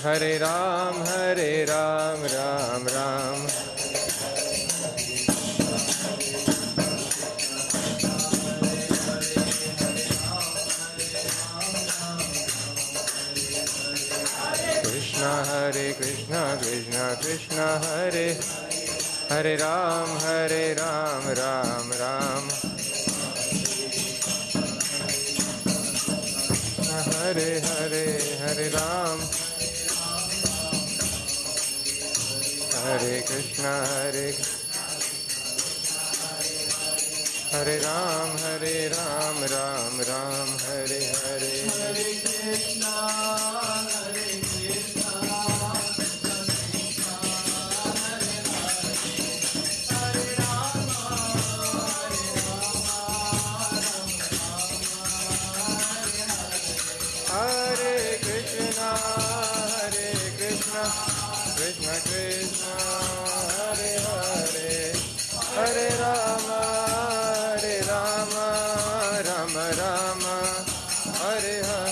Hare Ram, Ram Ram. Hare Krishna, Krishna Krishna Hare Hare Ram, Ram Ram. Hare Hare, Hare Ram, Hare Krishna, Hare Ram, Ram Ram, Hare Hare. Hare Krishna, Hare Krishna, Hare Rama, Hare Krishna, Krishna Krishna, Hare Hare, Hare Rama, Rama Rama, Hare Hare.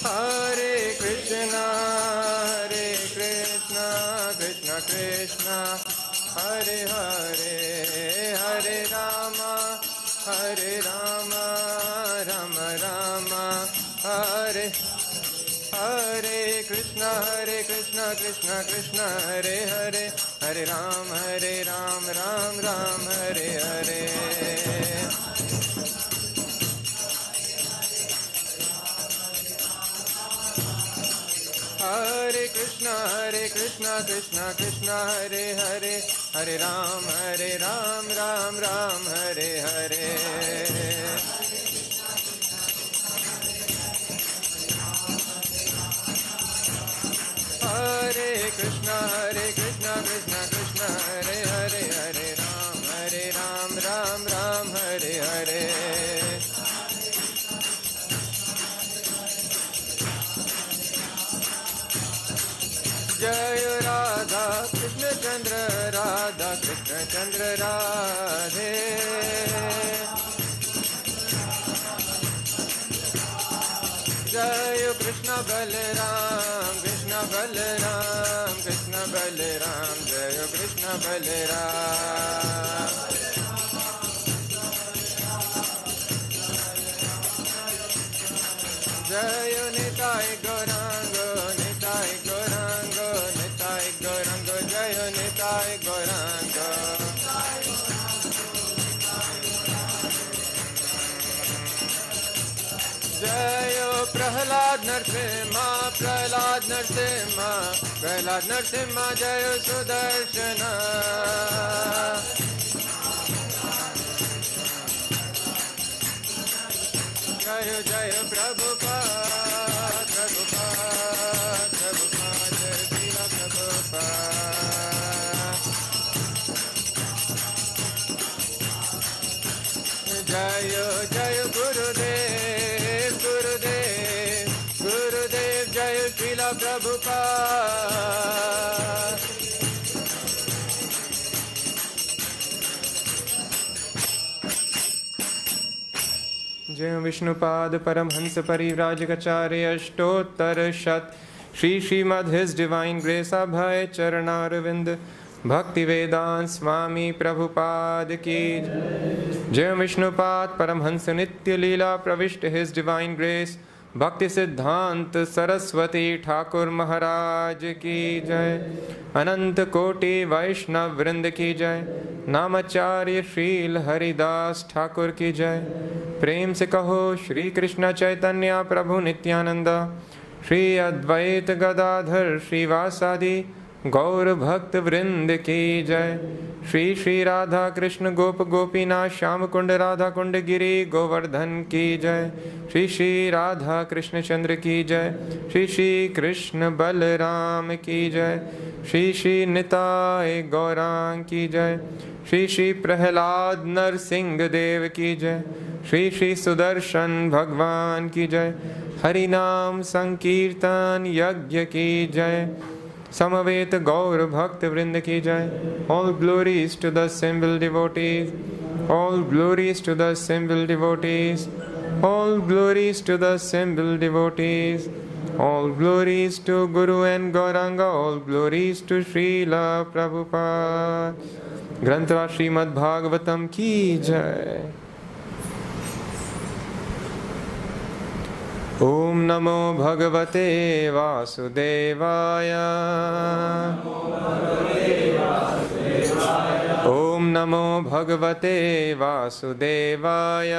Hare Krishna, Krishna Krishna, Hare Krishna, Krishna Krishna, Hare Hare, Hare Rama, Rama Rama, Hare Hare Krishna, Krishna Krishna, Hare Hare, Hare Ram, Ram Ram, Hare Hare. Hare Krishna, Krishna Krishna, Hare Hare, Hare Ram, Ram Ram, Hare Hare. Hare Krishna, Krishna Krishna, Hare Hare, Hare Ram, Ram Ram, Hare Hare. Jai Radha Krishna Chandra, Radha Krishna Chandra Radhe. Jai Krishna Balaram, Krishna Balaram, Krishna Balaram, Jai Krishna Balaram. Jai Nitai Gaurango, Nitai Gaurango, Nitai Gaurango, Jai Nitai Gaurango. Jai Prahlāda Narsimha, Jai Sudarshana. Jai Prabhupada, Jai Srila Prabhupada. Jai Gurudev, Jai Srila Prabhupada. जय विष्णुपाद परमहंस परिव्राजकाचार्य अष्टोत्तर शत Shrimad his divine grace अभय चरणारविंद भक्ति वेदांत स्वामी प्रभुपाद की जय विष्णुपाद परमहंस नित्य लीला प्रविष्ट his divine grace भक्ति सिद्धांत सरस्वती ठाकुर महाराज की जय। अनंत कोटि वैष्णव वृंद की जय। नामाचार्य श्रील हरिदास ठाकुर की जय। प्रेम से कहो श्री कृष्ण चैतन्य प्रभु नित्यानंद, श्री अद्वैत गदाधर श्रीवासादि गौर भक्त वृंद की जय। श्री श्री राधा कृष्ण गोप गोपीनाथ श्याम कुंड राधा कुंड गिरी गोवर्धन की जय। श्री श्री राधा कृष्ण चंद्र की जय। श्री श्री कृष्ण बलराम की जय। श्री श्री निताय गौरांग की जय। श्री श्री प्रहलाद नरसिंह देव की जय। श्री श्री सुदर्शन भगवान की जय। हरि नाम संकीर्तन यज्ञ की जय। समवेत गौर भक्त वृंद की जय। All glories to the assembled devotees. All glories to the assembled devotees. All glories to the assembled devotees. All glories to Guru and Gauranga. All glories to Srila Prabhupada. ग्रंथराज श्रीमद्-भागवतम की जय। ओम नमो भगवते वासुदेवाय। ओम नमो भगवते वासुदेवाय।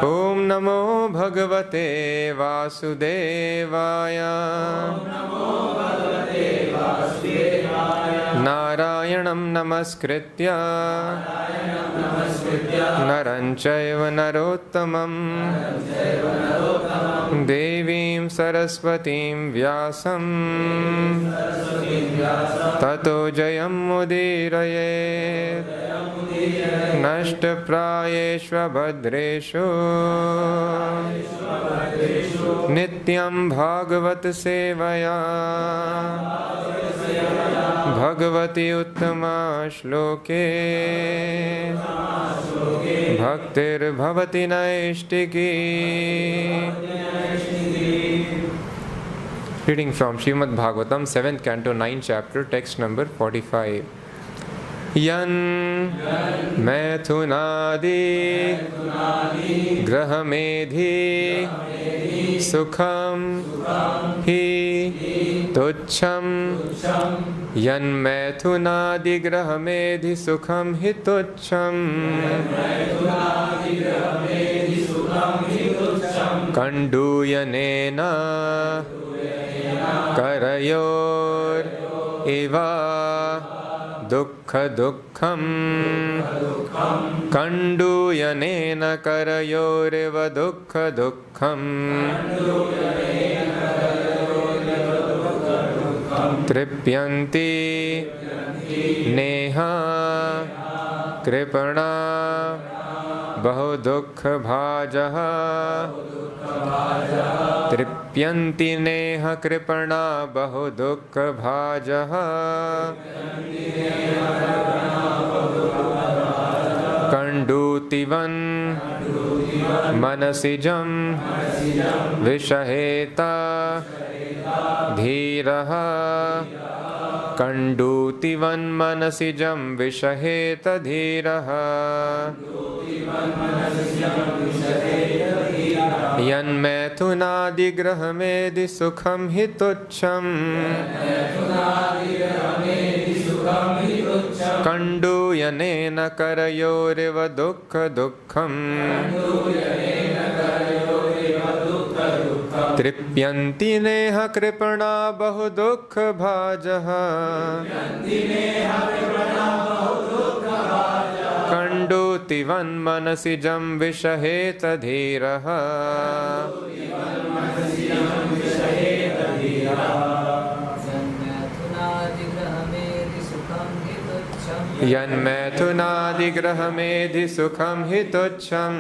ओम नमो भगवते वासुदेवाय। नारायणं नमस्कृत्य नरं चैव नरोत्तमं देवीं सरस्वतीं व्यासं ततो जयमुदीरयेत्। नष्टप्रायेष्वभद्रेषु नित्यं भागवत सेवया भगवती उत्तमा श्लोके भक्तिर्भवति नैष्टिकी। Reading from Śrīmad-Bhāgavatam, 7th canto, 9th chapter, text number 45. यन् मैथुनादि ग्रहमेधि सुखं हि तुच्छं। यन्मैथुनादि ग्रहमेधि सुखं हि तुच्छं। कण्डूयनेन करयोर इव दुःख दुःखं। कण्डूयनेन करयोरिव दुःख दुःखं। तृप्यन्ति नेह कृपणा बहु दुःख भाजः। तृप्यन्ति नेह कृपणा बहु दुःख भाजः। कण्डूतिवन् मनसिजं विषहेता धीरः। कण्डूतिवन् मनसिजं विषहेत धीरः। यन्मैथुनादिग्रहमेधि सुखं हि तुच्छं। कण्डूयनेन करयोरिव दुःख दुःखं। तृप्यन्ति नेह कृपणा बहु दुःख भाजः। कण्डूतिवन् मनसिजं विषहेत धीरः। यन्मैथुनादिग्रहमेधि सुखं हि तुच्छं।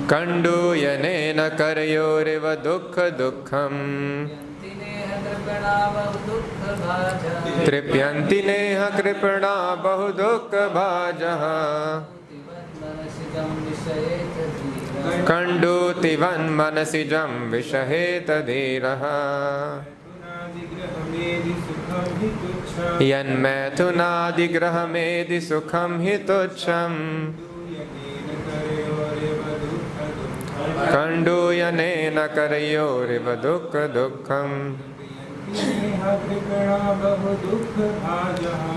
कण्डूयनेन करयोरिव दुःख दुःखं। तृप्यन्ति नेह कृपणा बहु दुःख भाजः। कण्डूतिवन् मनसिजं विषहेत धीरः। यन्मैथुनादिग्रहमेधि सुखं हि तुच्छं। कण्डूयनेन करयोरिव दुःख दुःखं।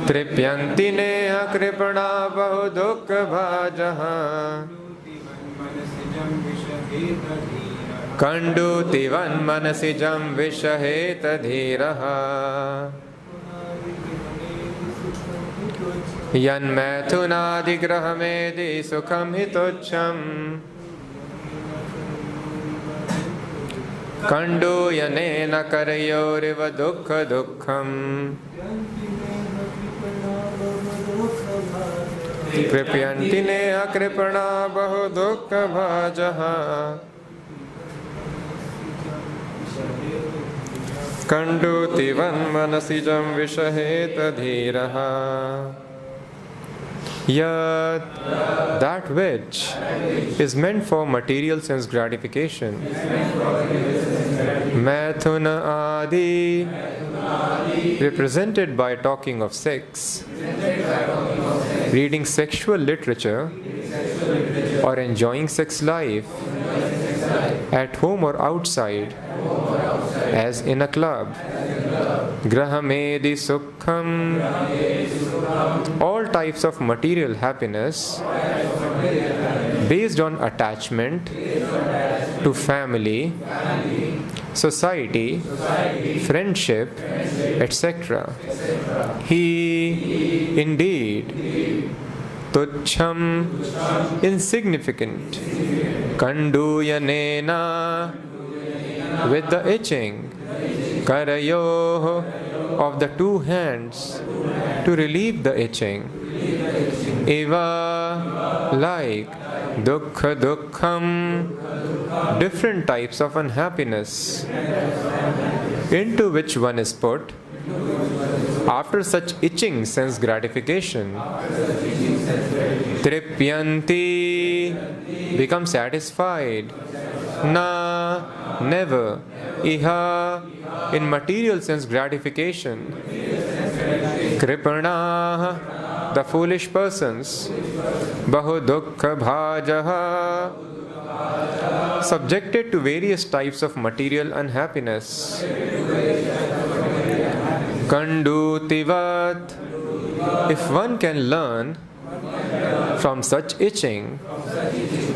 तृप्यन्ति नेह कृपणा बहु दुःख भाजः। Kanduti manasijam vishaheta dhiraha Yan mathunadigrahamedi sukham hitocham Kandu yanena karayoriva dukkha dukkham Kripyanti neha kripana bahu dukkha bhajaha Kanduti manasijam vishaheta dhiraha Yat, that which is meant for material sense gratification. Mathuna adi, represented by talking of sex, reading sexual literature, or enjoying sex life, at home or outside, as in a club. Grahamedi sukham, all types of material happiness based on attachment to family, society, friendship, etc. He indeed tuchham, insignificant, kanduyanena, with the itching, karayoh, of the two hands, to relieve the itching. Eva, like, dukkha dukkham, different types of unhappiness, into which one is put after such itching sense gratification. Tripyanti, become satisfied. Na, never. Iha, in material sense gratification. Kripana, the foolish persons. Bahu dukkha bhajaha, subjected to various types of material unhappiness. Kandutivat, if one can learn from such itching,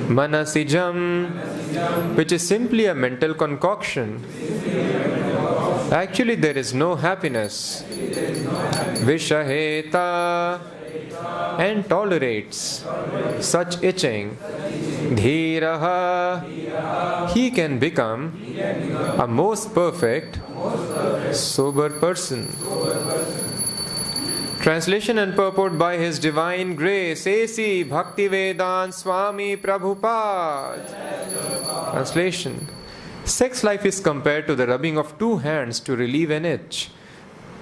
manasijam, which is simply a mental concoction. Actually, there is no happiness. Vishaheta, and tolerates such itching. Dhiraha, he can become a most perfect, sober person. Translation and purport by His Divine Grace, A.C. Bhaktivedanta Swami Prabhupada. Translation. Sex life is compared to the rubbing of two hands to relieve an itch.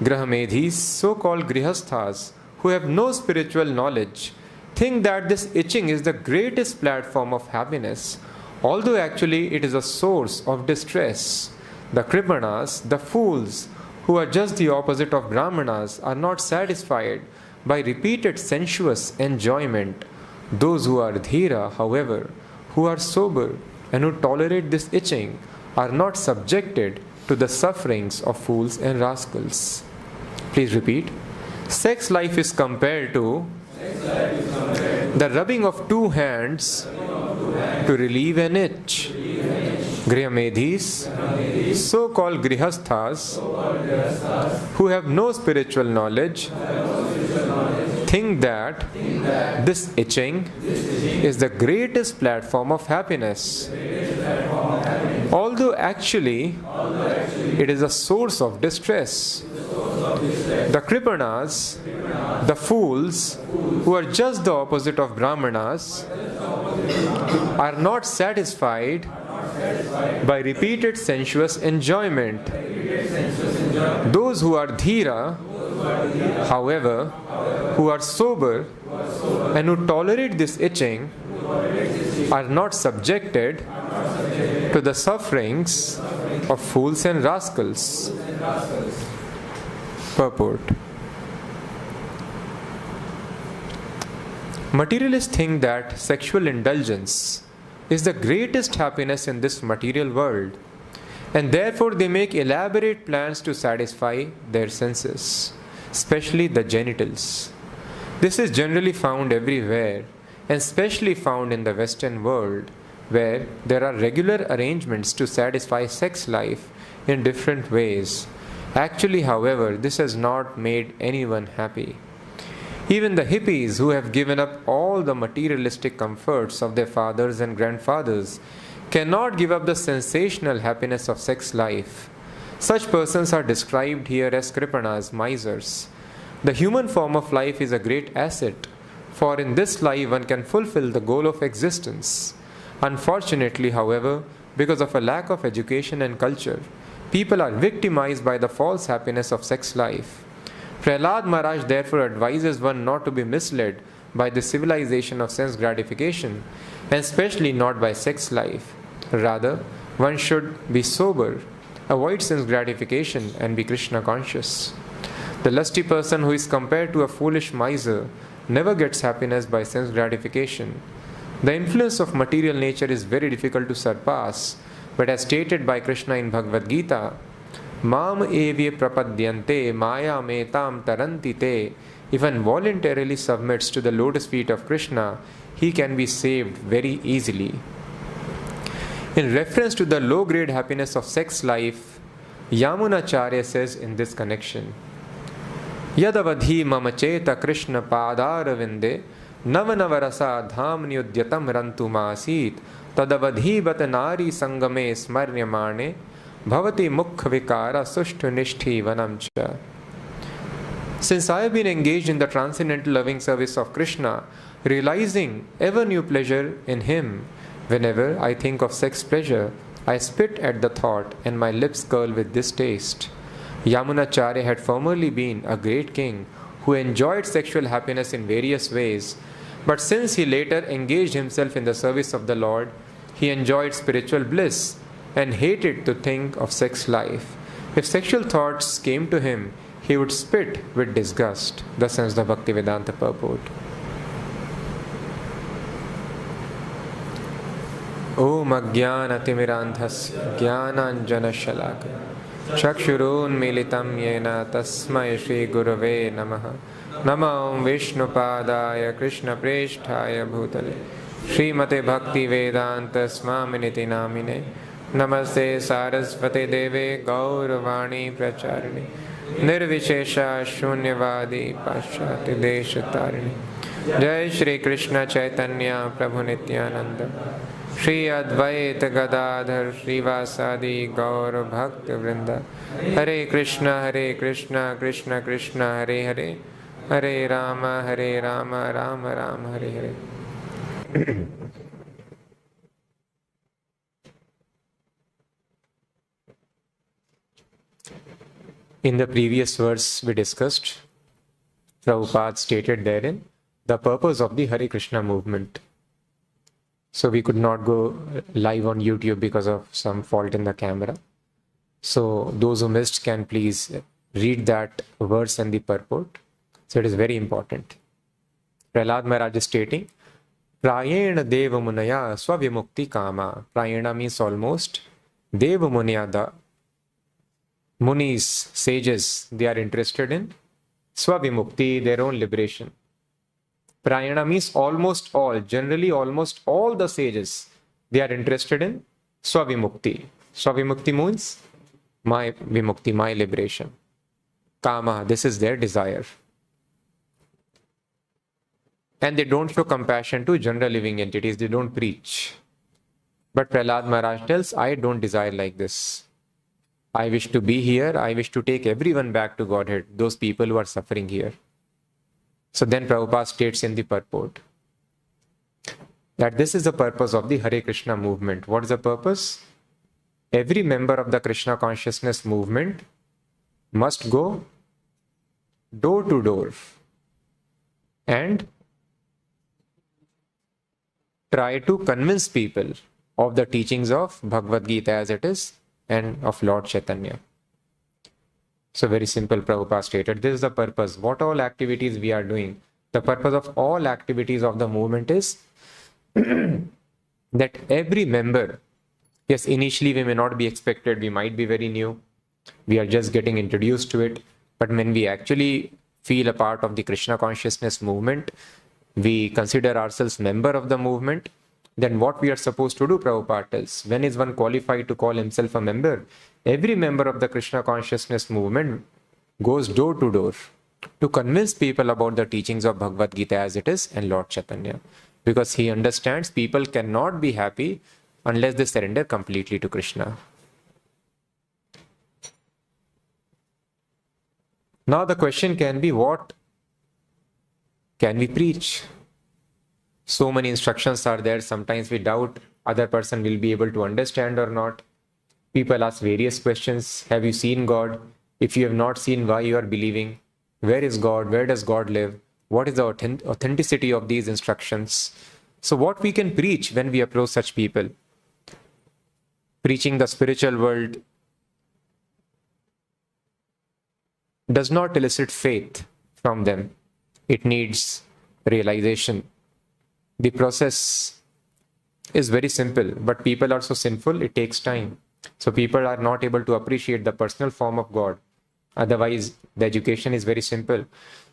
Grahamedhis, so-called grihasthas, who have no spiritual knowledge, think that this itching is the greatest platform of happiness, although actually it is a source of distress. The kripanas, the fools, who are just the opposite of brahmanas, are not satisfied by repeated sensuous enjoyment. Those who are dhira, however, who are sober and who tolerate this itching, are not subjected to the sufferings of fools and rascals. Please repeat. Sex life is compared to the rubbing of two hands to relieve an itch. Grihamedhis, so-called grihasthas, who have no spiritual knowledge, think that this itching is the greatest platform of happiness, although actually it is a source of distress. The kripanas, the fools, who are just the opposite of brahmanas, are not satisfied by repeated sensuous enjoyment. Those who are dhira, however, who are sober and who tolerate this itching, are not subjected to the sufferings of fools and rascals. Purport. Materialists think that sexual indulgence is the greatest happiness in this material world, and therefore they make elaborate plans to satisfy their senses, especially the genitals. This is generally found everywhere, and especially found in the Western world, where there are regular arrangements to satisfy sex life in different ways. Actually, however, this has not made anyone happy. Even the hippies who have given up all the materialistic comforts of their fathers and grandfathers cannot give up the sensational happiness of sex life. Such persons are described here as kripanas, misers. The human form of life is a great asset, for in this life one can fulfill the goal of existence. Unfortunately, however, because of a lack of education and culture, people are victimized by the false happiness of sex life. Prahlāda Mahārāja therefore advises one not to be misled by the civilization of sense gratification, and especially not by sex life. Rather, one should be sober, avoid sense gratification, and be Krishna conscious. The lusty person who is compared to a foolish miser never gets happiness by sense gratification. The influence of material nature is very difficult to surpass, but as stated by Krishna in Bhagavad Gita, Mam evye prapadyante maya metam taranti te. If one voluntarily submits to the lotus feet of Krishna, he can be saved very easily. In reference to the low-grade happiness of sex life, Yamunacharya says in this connection, Yadavadhi mama cheta Krishna padaravinde navanavarasa dhamnyudyatam rantumasit tadavadhi batanari sangame smaryamane bhavati mukha vikara sushtu nishthi vanamcha. Since I have been engaged in the transcendental loving service of Krishna, realizing ever new pleasure in Him, whenever I think of sex pleasure, I spit at the thought and my lips curl with distaste. Yamunacharya had formerly been a great king who enjoyed sexual happiness in various ways, but since he later engaged himself in the service of the Lord, he enjoyed spiritual bliss and hated to think of sex life. If sexual thoughts came to him, he would spit with disgust. Thus ends the Bhaktivedanta purport. Om Ajnanatimidandhasya Jnananjana Shalakaya Chakshurunmilitam Yena Tasmai Shri Gurave Namaha Nama Om Vishnupadaya Krishna Preshthaya Bhutale Śrīmate Bhaktivedanta Swaminiti Namine Namaste Sarasvate Deve Gauravani Pracharine Nirvishesha Shunyavadi Paschati Deshatarini Jai Shri Krishna Chaitanya Prabhu Nityananda Shri Advaita Gadadhar Srivasadi Gaur Bhakta Vrinda Hare Krishna Krishna Krishna Hare Hare Hare Rama Rama Rama Hare Hare. In the previous verse we discussed, Prabhupada stated therein the purpose of the Hare Krishna movement. So we could not go live on YouTube because of some fault in the camera. So those who missed can please read that verse and the purport. So it is very important. Prahlāda Mahārāja is stating, Prayena Deva Munaya Swavimukti Kama. Prayena means almost. Deva Munaya, the Munis, sages, they are interested in Swavimukti, their own liberation. Prayana means almost all, generally almost all the sages, they are interested in Swavimukti. Swavimukti means my Vimukti, my liberation. Kama, this is their desire. And they don't show compassion to general living entities, they don't preach. But Prahlāda Mahārāja tells, I don't desire like this. I wish to be here, I wish to take everyone back to Godhead, those people who are suffering here. So then Prabhupada states in the purport that this is the purpose of the Hare Krishna movement. What is the purpose? Every member of the Krishna consciousness movement must go door to door and try to convince people of the teachings of Bhagavad Gita as it is and of Lord Chaitanya. So very simple, Prabhupada stated, this is the purpose. What all activities we are doing, the purpose of all activities of the movement is that every member, yes, initially we may not be expected, we might be very new, we are just getting introduced to it, but when we actually feel a part of the Krishna consciousness movement, we consider ourselves member of the movement, then what we are supposed to do, Prabhupada tells, when is one qualified to call himself a member? Every member of the Krishna consciousness movement goes door to door to convince people about the teachings of Bhagavad Gita as it is and Lord Chaitanya. Because he understands people cannot be happy unless they surrender completely to Krishna. Now the question can be, what can we preach? So many instructions are there. Sometimes we doubt other person will be able to understand or not. People ask various questions. Have you seen God? If you have not seen, why you are believing? Where is God? Where does God live? What is the authenticity of these instructions? So what we can preach when we approach such people? Preaching the spiritual world does not elicit faith from them. It needs realization. The process is very simple, but people are so sinful, it takes time. So people are not able to appreciate the personal form of God. Otherwise, the education is very simple.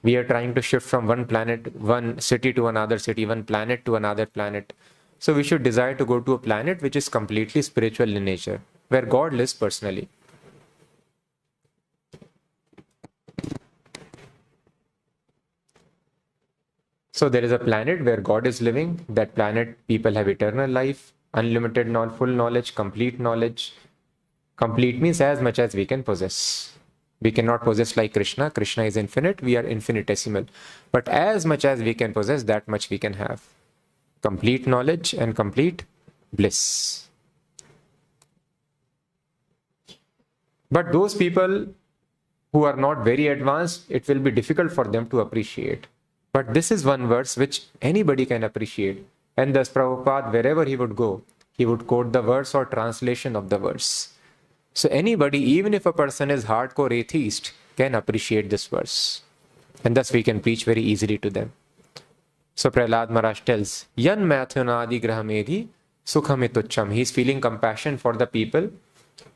We are trying to shift from one planet, one city to another city, one planet to another planet. So we should desire to go to a planet which is completely spiritual in nature, where God lives personally. So there is a planet where God is living. That planet, people have eternal life, unlimited, full knowledge, complete knowledge. Complete means as much as we can possess. We cannot possess like Krishna. Krishna is infinite. We are infinitesimal. But as much as we can possess, that much we can have. Complete knowledge and complete bliss. But those people who are not very advanced, it will be difficult for them to appreciate. But this is one verse which anybody can appreciate. And thus Prabhupada, wherever he would go, he would quote the verse or translation of the verse. So anybody, even if a person is hardcore atheist, can appreciate this verse. And thus we can preach very easily to them. So Prahlāda Mahārāja tells, Yan mathunadi grahamedhi sukhamitucham. He is feeling compassion for the people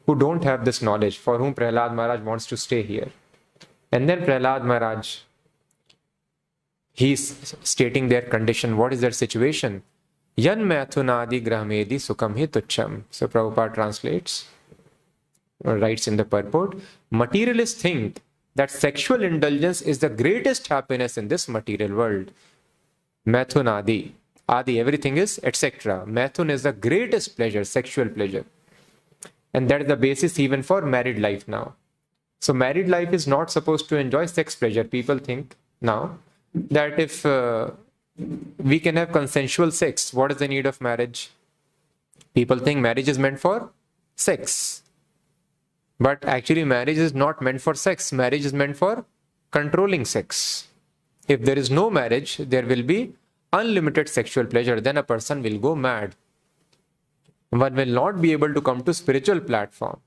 who don't have this knowledge, for whom Prahlāda Mahārāja wants to stay here. And then Prahlāda Mahārāja, he is stating their condition. What is their situation? Yan mathunadi grahamedhi sukhamitucham. So Prabhupada translates, or writes in the purport, materialists think that sexual indulgence is the greatest happiness in this material world. Mathun adi. Adi, everything is etc. Mathun is the greatest pleasure, sexual pleasure. And that is the basis even for married life now. So married life is not supposed to enjoy sex pleasure. People think now that if we can have consensual sex, what is the need of marriage? People think marriage is meant for sex. But actually marriage is not meant for sex. Marriage is meant for controlling sex. If there is no marriage, there will be unlimited sexual pleasure. Then a person will go mad. One will not be able to come to spiritual platform.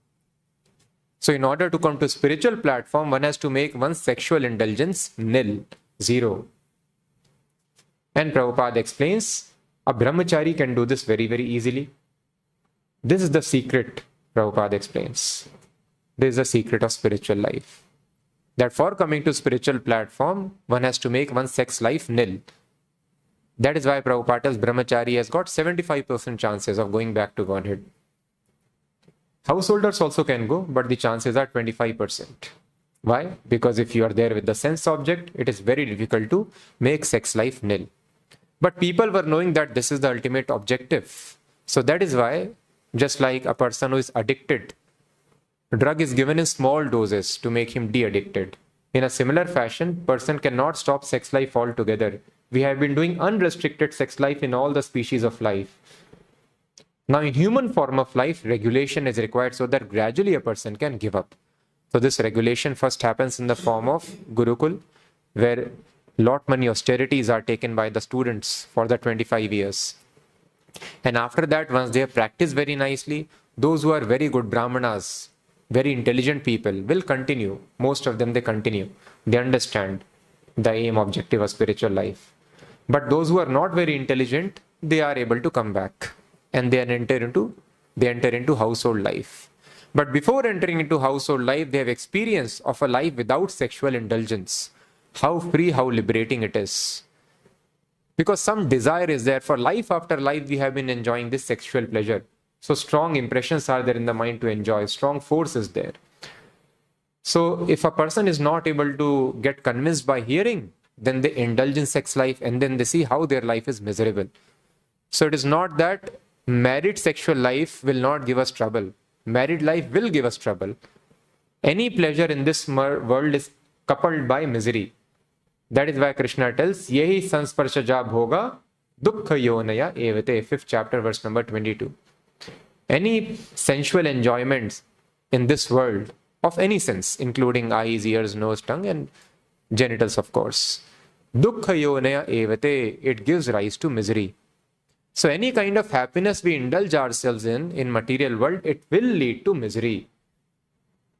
So in order to come to spiritual platform, one has to make one's sexual indulgence nil, zero. And Prabhupada explains, a brahmachari can do this very, very easily. This is the secret, Prabhupada explains. This is the secret of spiritual life. That for coming to spiritual platform, one has to make one's sex life nil. That is why Prabhupada tells brahmachari has got 75% chances of going back to Godhead. Householders also can go, but the chances are 25%. Why? Because if you are there with the sense object, it is very difficult to make sex life nil. But people were knowing that this is the ultimate objective. So that is why, just like a person who is addicted, drug is given in small doses to make him de-addicted. In a similar fashion, person cannot stop sex life altogether. We have been doing unrestricted sex life in all the species of life. Now in human form of life, regulation is required so that gradually a person can give up. So this regulation first happens in the form of Gurukul, where lot many austerities are taken by the students for the 25 years. And after that, once they have practiced very nicely, those who are very good Brahmanas, very intelligent people will continue. Most of them, they continue. They understand the aim, objective of spiritual life. But those who are not very intelligent, they are able to come back and they enter into household life. But before entering into household life, they have experience of a life without sexual indulgence. How free, how liberating it is. Because some desire is there. For life after life, we have been enjoying this sexual pleasure. So strong impressions are there in the mind to enjoy. Strong force is there. So if a person is not able to get convinced by hearing, then they indulge in sex life and then they see how their life is miserable. So it is not that married sexual life will not give us trouble. Married life will give us trouble. Any pleasure in this world is coupled by misery. That is why Krishna tells, Yehi sansparshaja bhoga dukkha yonaya evate, 5th chapter, verse number 22. Any sensual enjoyments in this world, of any sense, including eyes, ears, nose, tongue, and genitals, of course. Dukkha yonaya evate, it gives rise to misery. So any kind of happiness we indulge ourselves in material world, it will lead to misery.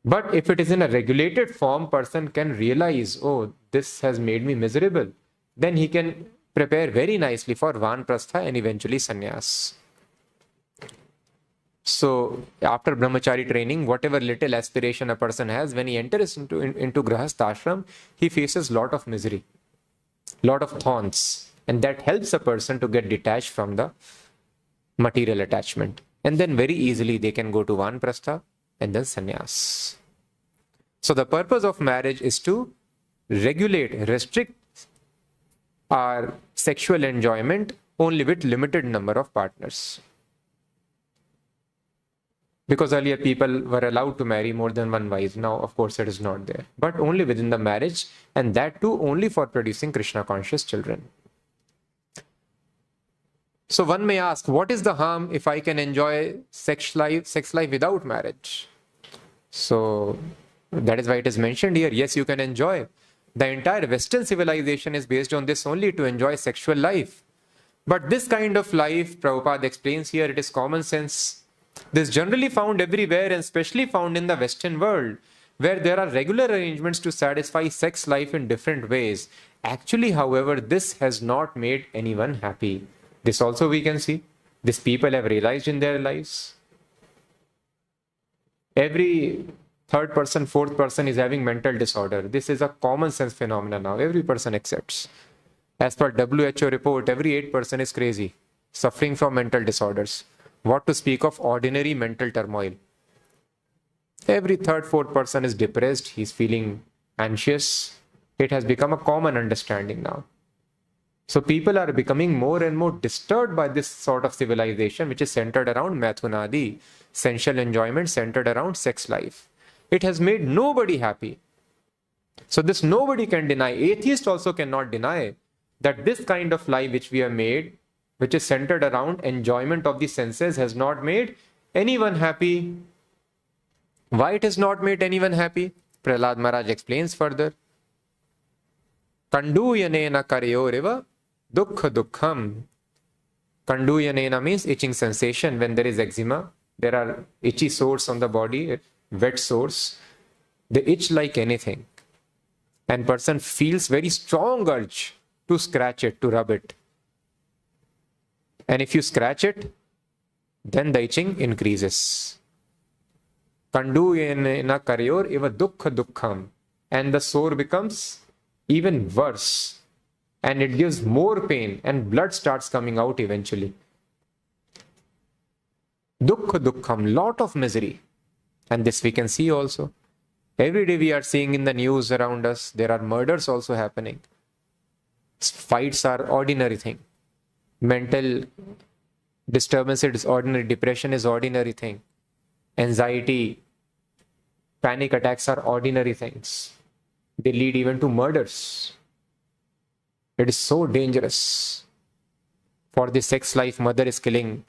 But if it is in a regulated form, person can realize, oh, this has made me miserable. Then he can prepare very nicely for Vanprastha and eventually sannyas. So after brahmachari training, whatever little aspiration a person has, when he enters into grahastha ashram, he faces lot of misery, lot of thorns. And that helps a person to get detached from the material attachment. And then very easily they can go to Vanprastha and then sannyas. So the purpose of marriage is to regulate, restrict our sexual enjoyment only with limited number of partners. Because earlier people were allowed to marry more than one wife. Now, of course, it is not there. But only within the marriage, and that too only for producing Krishna conscious children. So one may ask, what is the harm if I can enjoy sex life without marriage? So that is why it is mentioned here. Yes, you can enjoy. The entire Western civilization is based on this only, to enjoy sexual life. But this kind of life, Prabhupada explains here, it is common sense. This is generally found everywhere and especially found in the Western world, where there are regular arrangements to satisfy sex life in different ways. Actually, however, this has not made anyone happy. This also we can see. These people have realized in their lives. Every third person, fourth person is having mental disorder. This is a common sense phenomenon now. Every person accepts. As per WHO report, every 8% is crazy, suffering from mental disorders. What to speak of ordinary mental turmoil? Every third, fourth person is depressed. He's feeling anxious. It has become a common understanding now. So people are becoming more and more disturbed by this sort of civilization, which is centered around mathunadi, sensual enjoyment centered around sex life. It has made nobody happy. So this nobody can deny. Atheists also cannot deny that this kind of life which we have made, which is centered around enjoyment of the senses, has not made anyone happy. Why it has not made anyone happy? Prahlāda Mahārāja explains further. Kanduyanena karyoreva dukkha dukkham. Kanduyanena means itching sensation. When there is eczema, there are itchy sores on the body, wet sores. They itch like anything. And person feels very strong urge to scratch it, to rub it. And if you scratch it, then the itching increases. Kanduyanena karyor eva dukkha dukkham. And the sore becomes even worse. And it gives more pain and blood starts coming out eventually. Dukkha dukkham, lot of misery. And this we can see also. Every day we are seeing in the news around us, there are murders also happening. Fights are ordinary thing. Mental disturbance is ordinary. Depression is ordinary thing. Anxiety, panic attacks are ordinary things. They lead even to murders. It is so dangerous. For the sex life, mother is killing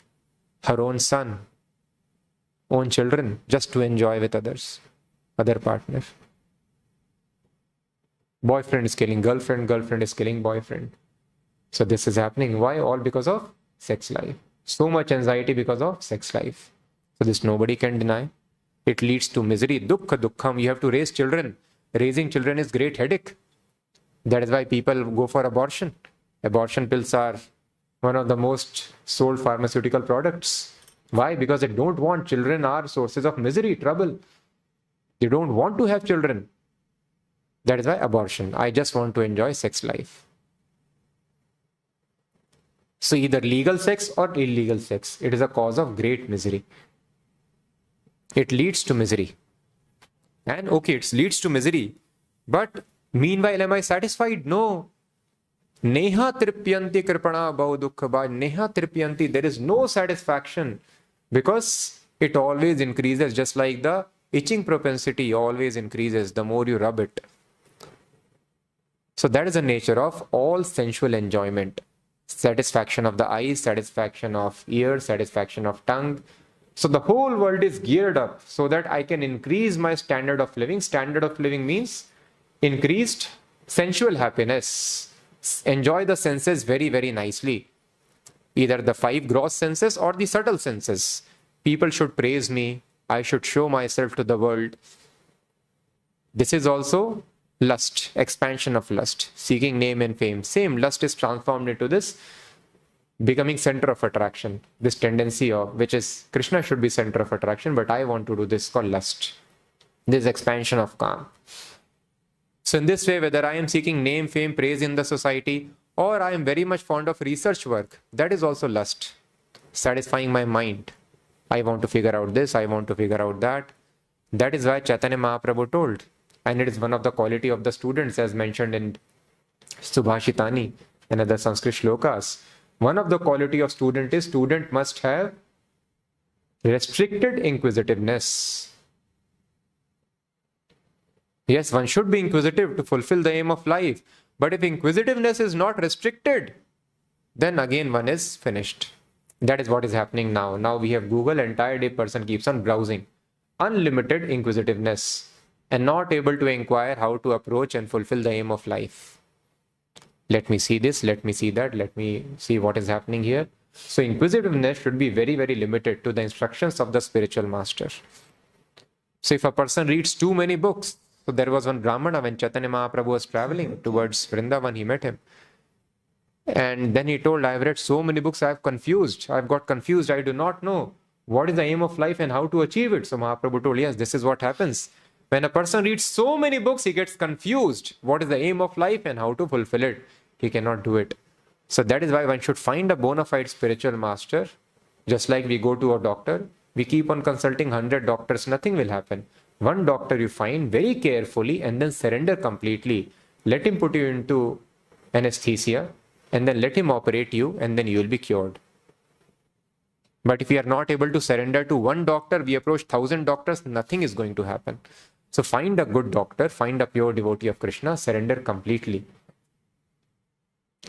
her own son, own children, just to enjoy with others, other partner. Boyfriend is killing girlfriend, girlfriend is killing boyfriend. So this is happening. Why? All because of sex life. So much anxiety because of sex life. So this nobody can deny. It leads to misery. Dukkha dukkham. You have to raise children. Raising children is great headache. That is why people go for abortion. Abortion pills are one of the most sold pharmaceutical products. Why? Because they don't want children are sources of misery, trouble. They don't want to have children. That is why abortion. I just want to enjoy sex life. So either legal sex or illegal sex, it is a cause of great misery. It leads to misery. And okay, it leads to misery. But meanwhile, am I satisfied? No. Neha tripyanti kripana bhau dukkha bha. Neha tripyanti. There is no satisfaction because it always increases, just like the itching propensity always increases the more you rub it. So that is the nature of all sensual enjoyment. Satisfaction of the eyes, satisfaction of ears, satisfaction of tongue. So the whole world is geared up so that I can increase my standard of living. Standard of living means increased sensual happiness. Enjoy the senses very, very nicely. Either the 5 gross senses or the subtle senses. People should praise me. I should show myself to the world. This is also lust, expansion of lust, seeking name and fame. Same, lust is transformed into this becoming center of attraction. This tendency of, which is Krishna should be center of attraction, but I want to do this, called lust. This expansion of calm. So in this way, whether I am seeking name, fame, praise in the society, or I am very much fond of research work, that is also lust. Satisfying my mind. I want to figure out this, I want to figure out that. That is why Chaitanya Mahaprabhu told, and it is one of the quality of the students as mentioned in Subhashitani and other Sanskrit shlokas. One of the quality of student is student must have restricted inquisitiveness. Yes, one should be inquisitive to fulfill the aim of life. But if inquisitiveness is not restricted, then again one is finished. That is what is happening now. Now we have Google, entire day person keeps on browsing. Unlimited inquisitiveness and not able to inquire how to approach and fulfill the aim of life. Let me see this, let me see that, let me see what is happening here. So inquisitiveness should be very, very limited to the instructions of the spiritual master. So if a person reads too many books, so there was one Brahmana when Chaitanya Mahaprabhu was traveling towards Vrindavan, he met him. And then he told, I've read so many books, I've got confused, I do not know what is the aim of life and how to achieve it. So Mahaprabhu told, yes, this is what happens. When a person reads so many books, he gets confused. What is the aim of life and how to fulfill it? He cannot do it. So that is why one should find a bona fide spiritual master. Just like we go to a doctor, we keep on consulting 100 doctors, nothing will happen. One doctor you find very carefully and then surrender completely. Let him put you into anesthesia and then let him operate you and then you will be cured. But if we are not able to surrender to one doctor, we approach 1,000 doctors, nothing is going to happen. So find a good doctor, find a pure devotee of Krishna, surrender completely.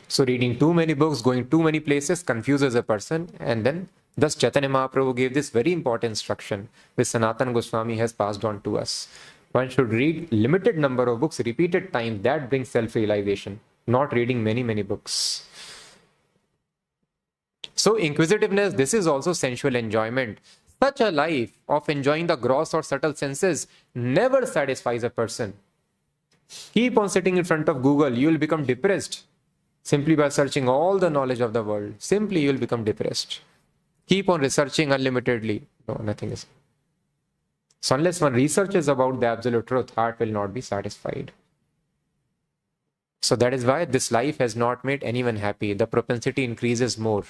So reading too many books, going too many places confuses a person, and then thus Chaitanya Mahaprabhu gave this very important instruction which Sanatana Goswami has passed on to us. One should read limited number of books, repeated times, that brings self-realization, not reading many, many books. So inquisitiveness, this is also sensual enjoyment. Such a life of enjoying the gross or subtle senses never satisfies a person. Keep on sitting in front of Google, you will become depressed. Simply by searching all the knowledge of the world, simply you will become depressed. Keep on researching unlimitedly. No, nothing is. So unless one researches about the absolute truth, heart will not be satisfied. So that is why this life has not made anyone happy. The propensity increases more.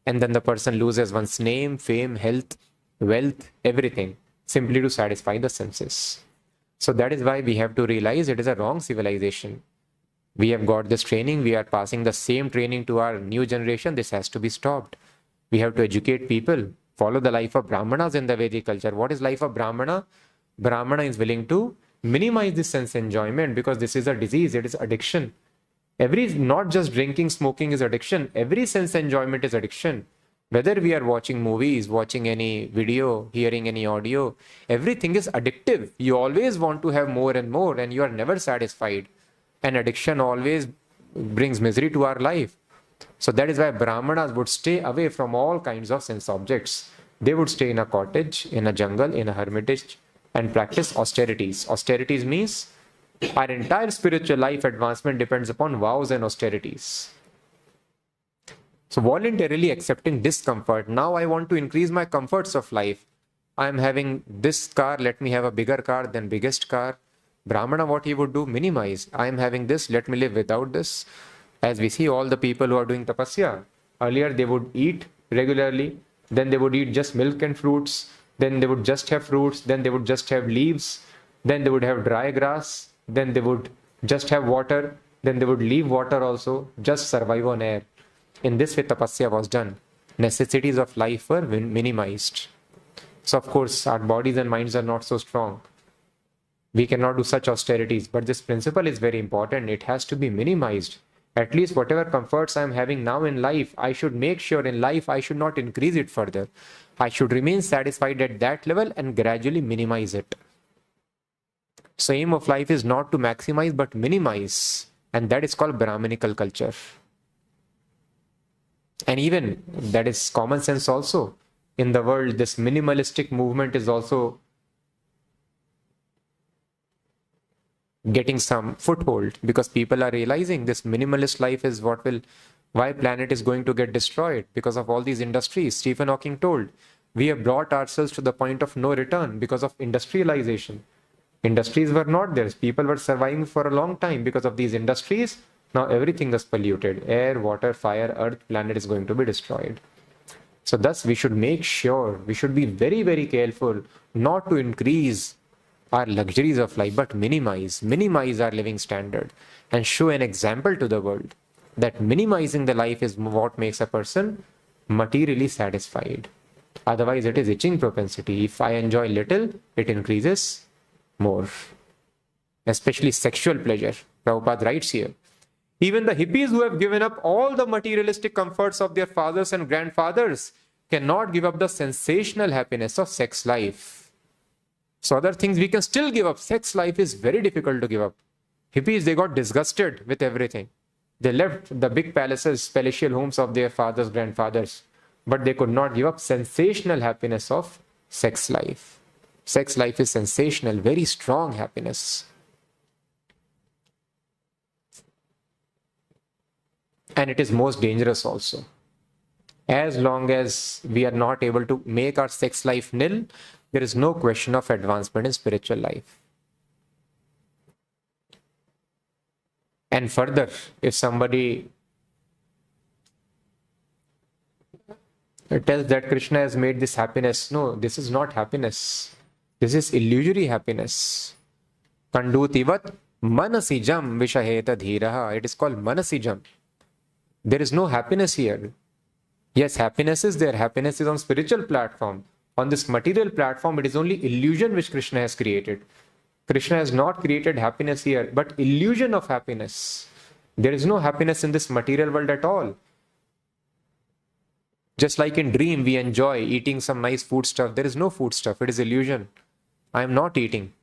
And then the person loses one's name, fame, health, wealth, everything, simply to satisfy the senses. So that is why we have to realize it is a wrong civilization. We have got this training, we are passing the same training to our new generation. This has to be stopped. We have to educate people, follow the life of Brahmanas in the Vedic culture. What is life of Brahmana? Brahmana is willing to minimize this sense enjoyment because this is a disease, it is addiction. Not just drinking, smoking is addiction. Every sense enjoyment is addiction. Whether we are watching movies, watching any video, hearing any audio, everything is addictive. You always want to have more and more and you are never satisfied. And addiction always brings misery to our life. So that is why Brahmanas would stay away from all kinds of sense objects. They would stay in a cottage, in a jungle, in a hermitage and practice austerities. Austerities means our entire spiritual life advancement depends upon vows and austerities. So voluntarily accepting discomfort. Now I want to increase my comforts of life. I am having this car, let me have a bigger car than biggest car. Brahmana, what he would do? Minimize. I am having this, let me live without this. As we see all the people who are doing tapasya, Earlier they would eat regularly, then they would eat just milk and fruits, then they would just have fruits, then they would just have leaves, then they would have dry grass, then they would just have water, then they would leave water also, just survive on air. In this way tapasya was done. Necessities of life were minimized. So of course our bodies and minds are not so strong. We cannot do such austerities, but this principle is very important. It has to be minimized. At least whatever comforts I am having now in life, I should make sure in life I should not increase it further. I should remain satisfied at that level and gradually minimize it. So aim of life is not to maximize but minimize, and that is called Brahminical culture. And even that is common sense also. In the world, this minimalistic movement is also getting some foothold, because people are realizing this minimalist life is why planet is going to get destroyed because of all these industries. Stephen Hawking told, we have brought ourselves to the point of no return because of industrialization. Industries were not there. People were surviving for a long time because of these industries. Now everything is polluted. Air, water, fire, earth, planet is going to be destroyed. So thus we should make sure, we should be very, very careful not to increase our luxuries of life, but minimize our living standard and show an example to the world that minimizing the life is what makes a person materially satisfied. Otherwise it is itching propensity. If I enjoy little, it increases more. Especially sexual pleasure. Prabhupada writes here, even the hippies who have given up all the materialistic comforts of their fathers and grandfathers cannot give up the sensational happiness of sex life. So other things we can still give up. Sex life is very difficult to give up. Hippies, they got disgusted with everything. They left the big palaces, palatial homes of their fathers, grandfathers, but they could not give up sensational happiness of sex life. Sex life is sensational, very strong happiness. And it is most dangerous also. As long as we are not able to make our sex life nil, there is no question of advancement in spiritual life. And further, if somebody tells that Krishna has made this happiness, no, this is not happiness. This is illusory happiness. Kandutivat manasijam vishaheta dhiraha. It is called manasijam. There is no happiness here. Yes, happiness is there. Happiness is on spiritual platform. On this material platform, it is only illusion which Krishna has created. Krishna has not created happiness here, but illusion of happiness. There is no happiness in this material world at all. Just like in dream, we enjoy eating some nice food stuff. There is no food stuff. It is illusion. I am not eating.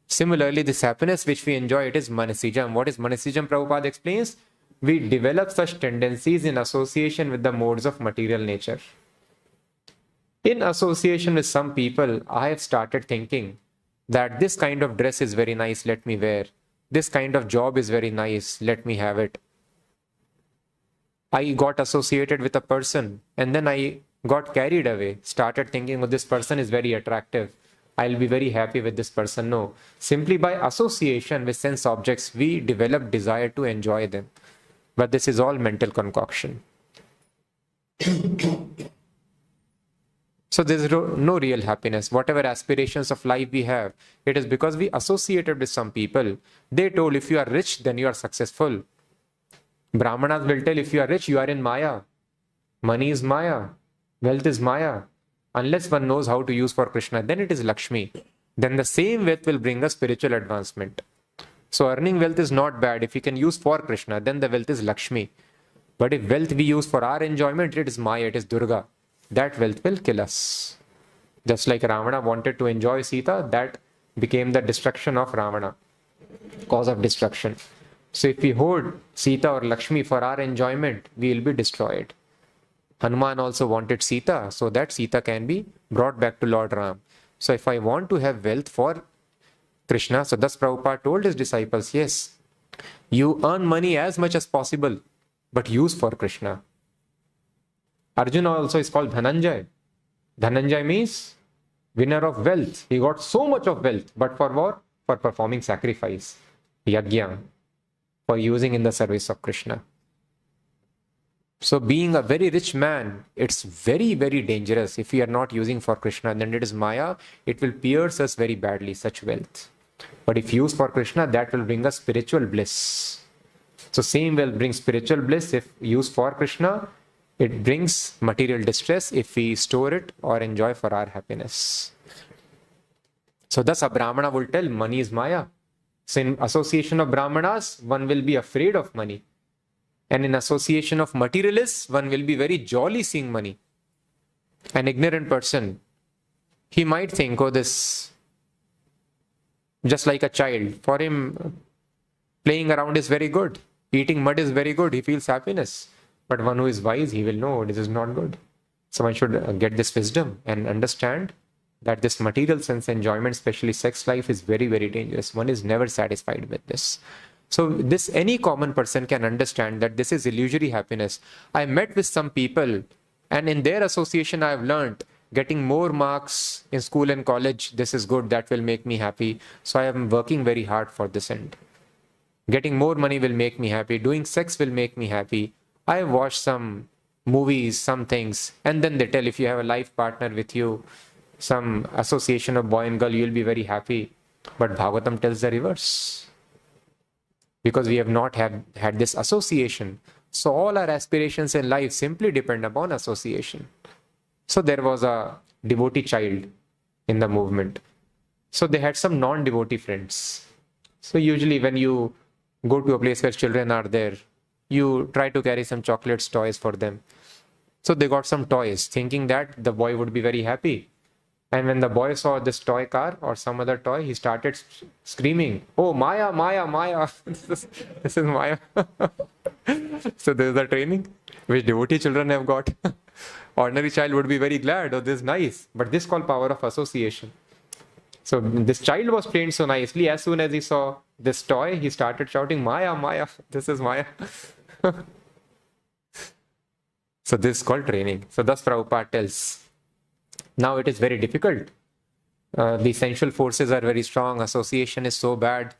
Similarly, this happiness which we enjoy, it is manasijam. What is manasijam? Prabhupada explains. We develop such tendencies in association with the modes of material nature. In association with some people, I have started thinking that this kind of dress is very nice, let me wear. This kind of job is very nice, let me have it. I got associated with a person and then I got carried away, started thinking, oh, this person is very attractive. I'll be very happy with this person. No, simply by association with sense objects, we develop desire to enjoy them. But this is all mental concoction. So there is no real happiness. Whatever aspirations of life we have, it is because we associated with some people. They told if you are rich, then you are successful. Brahmanas will tell if you are rich, you are in Maya. Money is Maya. Wealth is Maya. Unless one knows how to use for Krishna, then it is Lakshmi. Then the same wealth will bring us spiritual advancement. So earning wealth is not bad. If we can use for Krishna, then the wealth is Lakshmi. But if wealth we use for our enjoyment, it is Maya, it is Durga. That wealth will kill us. Just like Ravana wanted to enjoy Sita, that became the destruction of Ravana, cause of destruction. So if we hold Sita or Lakshmi for our enjoyment, we will be destroyed. Hanuman also wanted Sita so that Sita can be brought back to Lord Ram. So if I want to have wealth for Krishna, so thus Prabhupada told his disciples, yes, you earn money as much as possible, but use for Krishna. Arjuna also is called Dhananjay. Dhananjay means winner of wealth. He got so much of wealth, but for what? For performing sacrifice, yajna, for using in the service of Krishna. So being a very rich man, it's very, very dangerous. If we are not using for Krishna, then it is Maya. It will pierce us very badly, such wealth. But if used for Krishna, that will bring us spiritual bliss. So same will bring spiritual bliss. If used for Krishna, it brings material distress if we store it or enjoy for our happiness. So thus a Brahmana will tell money is Maya. So in association of Brahmanas, one will be afraid of money. And in association of materialists, one will be very jolly seeing money. An ignorant person, he might think, oh, this, just like a child, for him, playing around is very good. Eating mud is very good. He feels happiness. But one who is wise, he will know this is not good. So one should get this wisdom and understand that this material sense enjoyment, especially sex life, is very, very dangerous. One is never satisfied with this. So this, any common person can understand that this is illusory happiness. I met with some people, and in their association I have learned getting more marks in school and college, this is good, that will make me happy. So I am working very hard for this end. Getting more money will make me happy. Doing sex will make me happy. I have watched some movies, some things, and then they tell if you have a life partner with you, some association of boy and girl, you will be very happy. But Bhagavatam tells the reverse. Because we have not had this association. So all our aspirations in life simply depend upon association. So there was a devotee child in the movement. So they had some non-devotee friends. So usually when you go to a place where children are there, you try to carry some chocolates, toys for them. So they got some toys, thinking that the boy would be very happy. And when the boy saw this toy car or some other toy, he started screaming, oh, Maya, Maya, Maya. This is Maya. So this is the training which devotee children have got. Ordinary child would be very glad, oh, this is nice. But this is called power of association. So this child was trained so nicely. As soon as he saw this toy, he started shouting, Maya, Maya, this is Maya. So this is called training. So thus Prabhupada tells, now it is very difficult. The sensual forces are very strong. Association is so bad.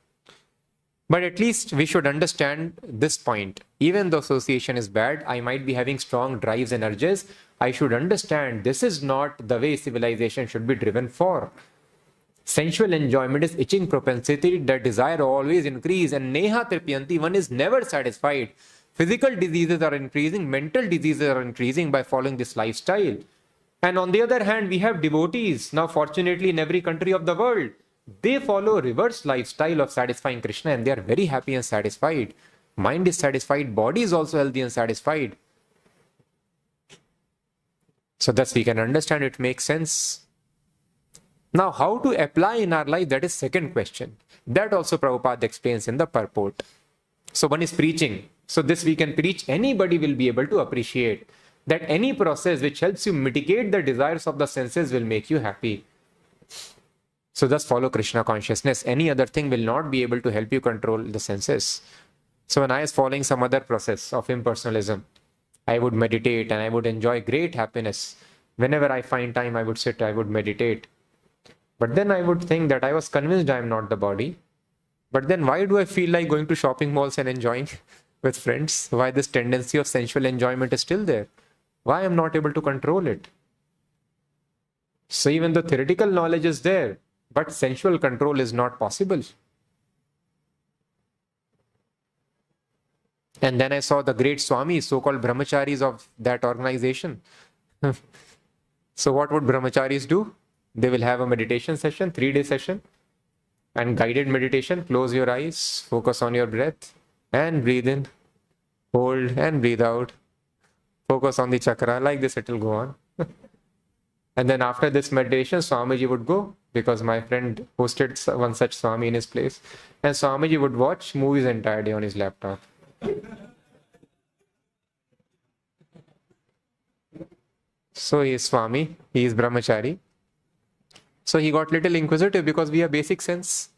But at least we should understand this point. Even though association is bad, I might be having strong drives and urges. I should understand this is not the way civilization should be driven for. Sensual enjoyment is itching propensity. The desire always increase. And neha tripyanti, one is never satisfied. Physical diseases are increasing. Mental diseases are increasing by following this lifestyle. And on the other hand, we have devotees, now fortunately in every country of the world. They follow reverse lifestyle of satisfying Krishna and they are very happy and satisfied. Mind is satisfied, body is also healthy and satisfied. So thus we can understand, it makes sense. Now how to apply in our life, that is second question. That also Prabhupada explains in the purport. So one is preaching. So this we can preach, anybody will be able to appreciate that any process which helps you mitigate the desires of the senses will make you happy. So thus follow Krishna consciousness. Any other thing will not be able to help you control the senses. So when I was following some other process of impersonalism, I would meditate and I would enjoy great happiness. Whenever I find time, I would sit, I would meditate. But then I would think that I was convinced I am not the body. But then why do I feel like going to shopping malls and enjoying with friends? Why this tendency of sensual enjoyment is still there? Why I am not able to control it? So even the theoretical knowledge is there, but sensual control is not possible. And then I saw the great Swamis, so-called brahmacharis of that organization. So what would brahmacharis do? They will have a meditation session, 3-day session, and guided meditation. Close your eyes, focus on your breath, and breathe in, hold and breathe out. Focus on the chakra, like this it will go on. And then after this meditation, Swamiji would go, because my friend hosted one such Swami in his place. And Swamiji would watch movies entire day on his laptop. So he is Swami, he is Brahmachari. So he got little inquisitive because we have basic sense.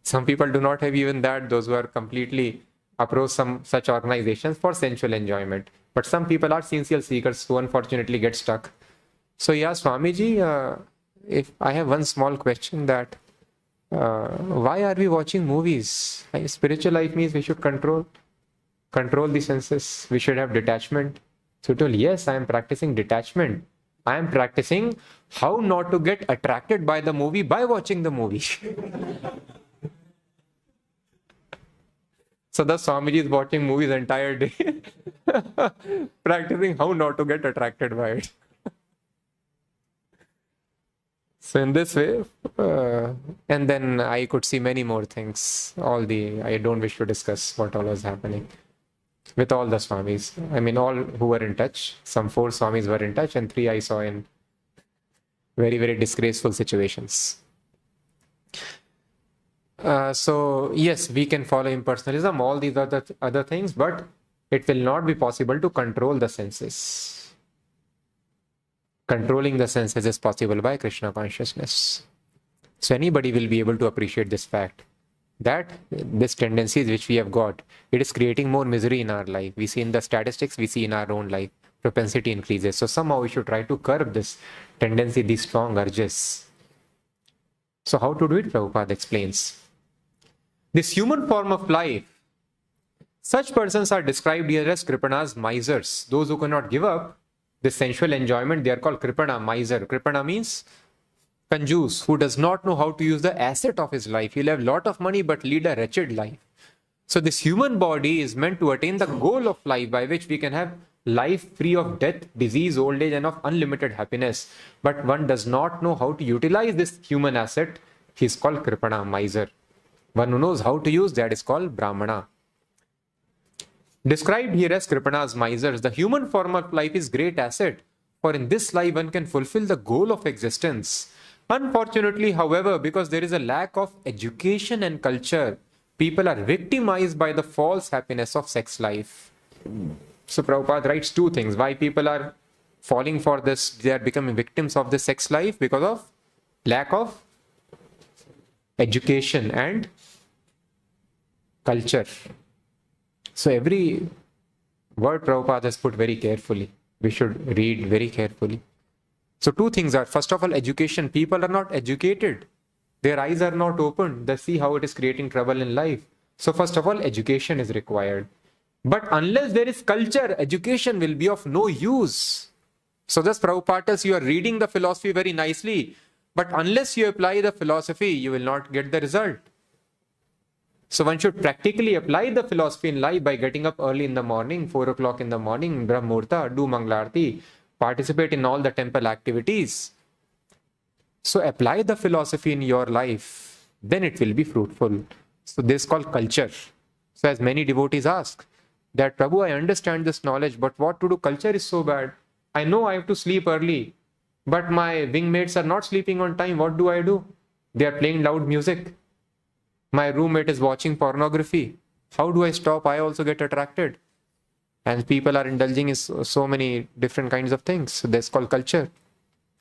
Some people do not have even that, those who are completely approach some such organizations for sensual enjoyment. But some people are sincere seekers who unfortunately get stuck. So yeah, Swamiji, if I have one small question, that why are we watching movies? Spiritual life means we should control control the senses. We should have detachment. So he told, yes, I am practicing detachment. I am practicing how not to get attracted by the movie by watching the movie. So the Swamiji is watching movies entire day, practicing how not to get attracted by it. So in this way, and then I could see many more things. I don't wish to discuss what all was happening with all the Swamis. I mean, all who were in touch. Some 4 Swamis were in touch and 3 I saw in very, very disgraceful situations. So yes, we can follow impersonalism, all these other things, but it will not be possible to control the senses. Controlling the senses is possible by Krishna consciousness. So anybody will be able to appreciate this fact that this tendencies which we have got, it is creating more misery in our life. We see in the statistics, we see in our own life, propensity increases. So somehow we should try to curb this tendency, these strong urges. So how to do it? Prabhupada explains. This human form of life, such persons are described here as kripanas, misers. Those who cannot give up the sensual enjoyment, they are called kripana, miser. Kripana means conjuice, who does not know how to use the asset of his life. He'll have lot of money but lead a wretched life. So this human body is meant to attain the goal of life by which we can have life free of death, disease, old age and of unlimited happiness. But one does not know how to utilize this human asset. He is called kripana, miser. One who knows how to use that is called brahmana. Described here as kripanas, misers, the human form of life is great asset, for in this life one can fulfill the goal of existence. Unfortunately, however, because there is a lack of education and culture, people are victimized by the false happiness of sex life. So Prabhupada writes 2 things. Why people are falling for this, they are becoming victims of the sex life because of lack of education and culture. So every word Prabhupada has put very carefully. We should read very carefully. So 2 things are, first of all, education. People are not educated. Their eyes are not opened. They see how it is creating trouble in life. So first of all, education is required. But unless there is culture, education will be of no use. So thus Prabhupada tells, you are reading the philosophy very nicely, but unless you apply the philosophy, you will not get the result. So one should practically apply the philosophy in life by getting up early in the morning, 4 o'clock in the morning, Brahmurta, do Manglarti, participate in all the temple activities. So apply the philosophy in your life, then it will be fruitful. So this is called culture. So as many devotees ask, that Prabhu, I understand this knowledge, but what to do? Culture is so bad. I know I have to sleep early, but my wingmates are not sleeping on time. What do I do? They are playing loud music. My roommate is watching pornography. How do I stop? I also get attracted. And people are indulging in so many different kinds of things. So that's called culture.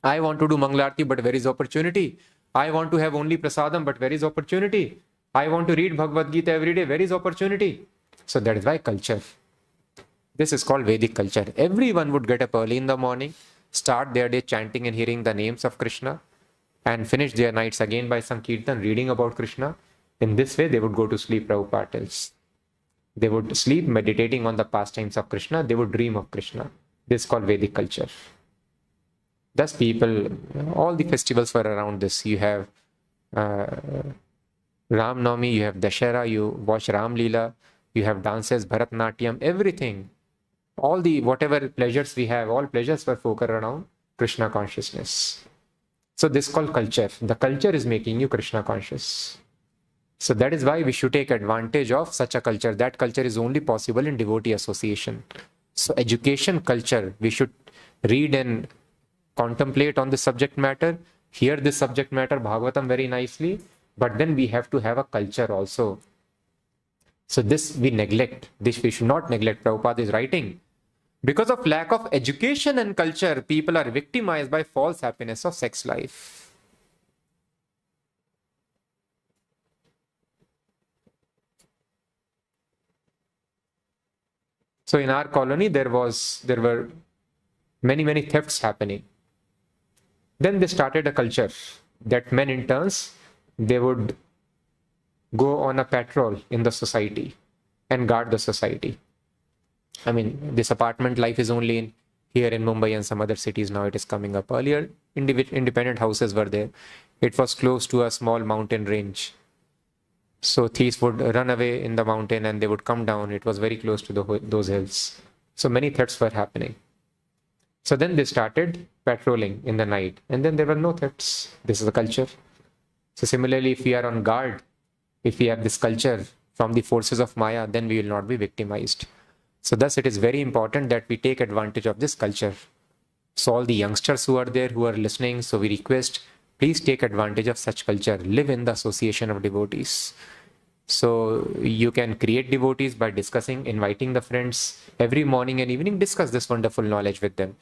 I want to do Manglarti, but where is opportunity? I want to have only prasadam, but where is opportunity? I want to read Bhagavad Gita every day. Where is opportunity? So that is why culture. This is called Vedic culture. Everyone would get up early in the morning, start their day chanting and hearing the names of Krishna, and finish their nights again by Sankirtan, reading about Krishna. In this way, they would go to sleep, Prabhupada tells. They would sleep meditating on the pastimes of Krishna. They would dream of Krishna. This is called Vedic culture. Thus people, all the festivals were around this. You have Ram Navami, you have Dashera, you watch Ram Leela, you have dances, Bharatnatyam, everything. All the whatever pleasures we have, all pleasures were focused around Krishna consciousness. So this is called culture. The culture is making you Krishna conscious. So that is why we should take advantage of such a culture. That culture is only possible in devotee association. So education, culture, we should read and contemplate on the subject matter, hear this subject matter, Bhagavatam very nicely, but then we have to have a culture also. So this we neglect. This we should not neglect. Prabhupada is writing. Because of lack of education and culture, people are victimized by false happiness of sex life. So in our colony, there were many thefts happening. Then they started a culture that men in turns, they would go on a patrol in the society and guard the society. I mean, this apartment life is only here in Mumbai and some other cities now it is coming up. Earlier, independent houses were there. It was close to a small mountain range. So thieves would run away in the mountain and they would come down. It was very close to those hills. So many threats were happening. So then they started patrolling in the night, and then there were no threats. This is the culture. So similarly, if we are on guard, if we have this culture from the forces of Maya, then we will not be victimized. So thus it is very important that we take advantage of this culture. So all the youngsters who are there, who are listening, so we request, please take advantage of such culture. Live in the association of devotees. So you can create devotees by discussing, inviting the friends every morning and evening, discuss this wonderful knowledge with them.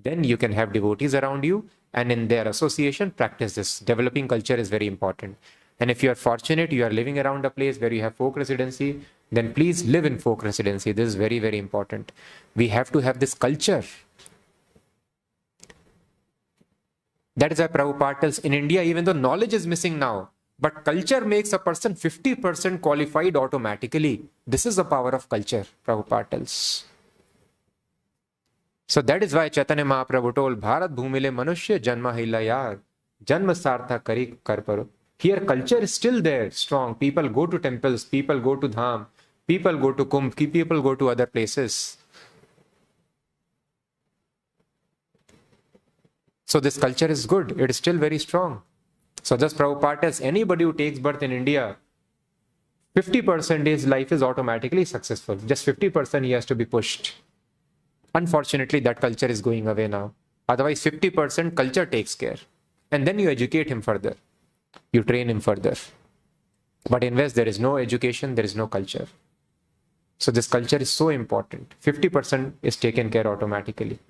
Then you can have devotees around you, and in their association, practice this. Developing culture is very important. And if you are fortunate, you are living around a place where you have folk residency, then please live in folk residency. This is very, very important. We have to have this culture. That is why Prabhupada tells, in India, even though knowledge is missing now, but culture makes a person 50% qualified automatically. This is the power of culture, Prabhupada tells. So that is why Chaitanya Mahaprabhu told, Bharat Bhumile Manushya Janma Hilayar, Janma Sartha Kari Karparo. Here culture is still there, strong. People go to temples, people go to Dham, people go to Kumbh, people go to other places. So this culture is good. It is still very strong. So thus Prabhupada tells, anybody who takes birth in India, 50% his life is automatically successful. Just 50% he has to be pushed. Unfortunately, that culture is going away now. Otherwise, 50% culture takes care. And then you educate him further. You train him further. But in West, there is no education, there is no culture. So this culture is so important. 50% is taken care automatically.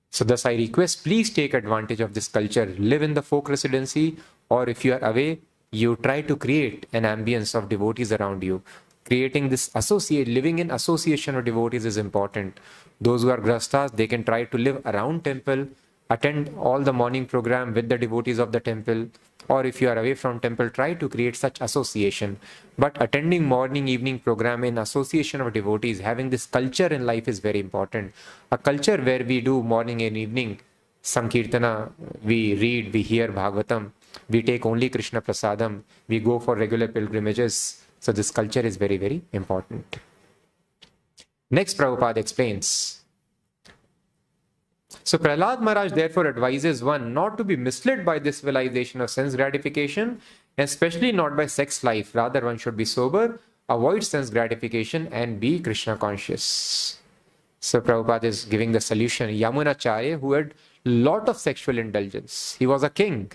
So thus I request, please take advantage of this culture. Live in the folk residency, or if you are away, you try to create an ambience of devotees around you. Creating this living in association of devotees is important. Those who are grastas, they can try to live around temple, attend all the morning program with the devotees of the temple, or if you are away from temple, try to create such association. But attending morning, evening program in association of devotees, having this culture in life is very important. A culture where we do morning and evening Sankirtana, we read, we hear Bhagavatam, we take only Krishna Prasadam, we go for regular pilgrimages. So this culture is very, very important. Next, Prabhupada explains. So Prahlāda Mahārāja therefore advises one not to be misled by this civilization of sense gratification, especially not by sex life. Rather, one should be sober, avoid sense gratification, and be Krishna conscious. So Prabhupada is giving the solution. Yamunacharya, who had lot of sexual indulgence, he was a king.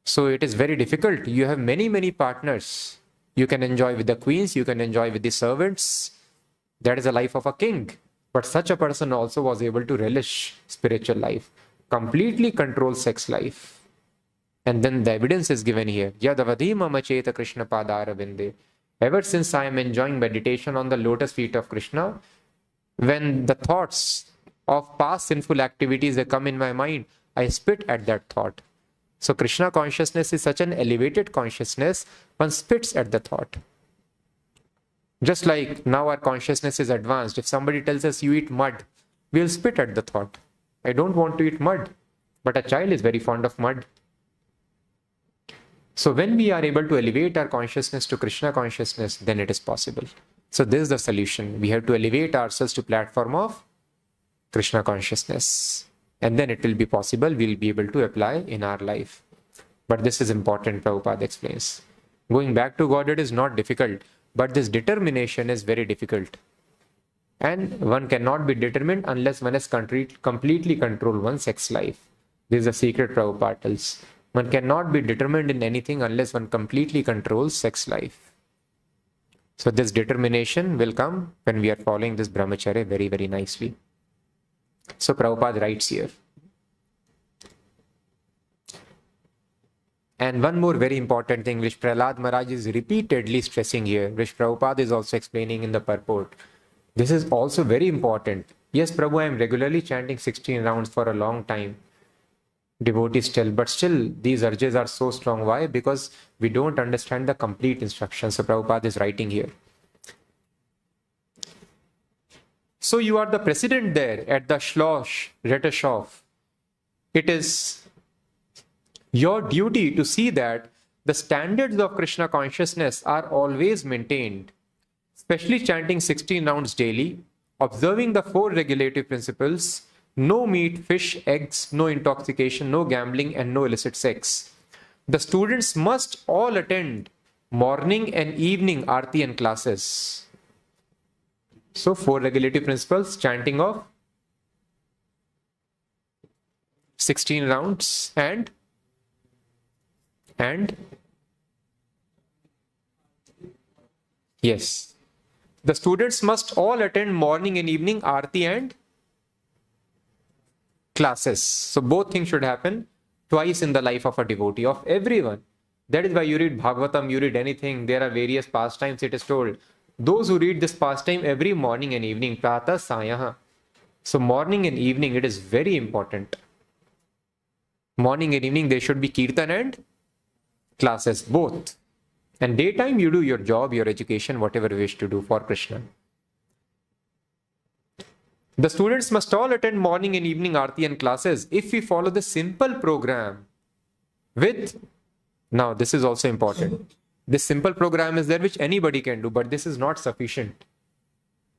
So it is very difficult. You have many, many partners. You can enjoy with the queens, you can enjoy with the servants. That is the life of a king. But such a person also was able to relish spiritual life, completely control sex life. And then the evidence is given here. Yadavadhi mama cheta Krishna padara vinde. Ever since I am enjoying meditation on the lotus feet of Krishna, when the thoughts of past sinful activities that come in my mind, I spit at that thought. So Krishna consciousness is such an elevated consciousness, one spits at the thought. Just like now our consciousness is advanced. If somebody tells us you eat mud, we'll spit at the thought. I don't want to eat mud. But a child is very fond of mud. So when we are able to elevate our consciousness to Krishna consciousness, then it is possible. So this is the solution. We have to elevate ourselves to platform of Krishna consciousness. And then it will be possible, we'll be able to apply in our life. But this is important, Prabhupada explains. Going back to Godhead is not difficult, but this determination is very difficult. And one cannot be determined unless one has completely controlled one's sex life. This is a secret Prabhupada tells. One cannot be determined in anything unless one completely controls sex life. So this determination will come when we are following this brahmacharya very, very nicely. So Prabhupada writes here. And one more very important thing which Prahlāda Mahārāja is repeatedly stressing here, which Prabhupada is also explaining in the purport. This is also very important. Yes, Prabhu, I am regularly chanting 16 rounds for a long time. Devotees tell, but still these urges are so strong. Why? Because we don't understand the complete instruction. So Prabhupada is writing here. So you are the president there at the Schloss Rettershof. It is your duty to see that the standards of Krishna consciousness are always maintained, especially chanting 16 rounds daily, observing the 4 regulative principles: no meat, fish, eggs, no intoxication, no gambling, and no illicit sex. The students must all attend morning and evening Aarti and classes. So 4 regulative principles, chanting of 16 rounds and yes, the students must all attend morning and evening Aarti and classes. So both things should happen twice in the life of a devotee, of everyone. That is why you read Bhagavatam, you read anything, there are various pastimes, it is told. Those who read this pastime every morning and evening, Prata Sayaha. So morning and evening, it is very important. Morning and evening, there should be Kirtan and classes, both. And daytime, you do your job, your education, whatever you wish to do for Krishna. The students must all attend morning and evening Aarti and classes. If we follow the simple program with, now this is also important. This simple program is there which anybody can do, but this is not sufficient.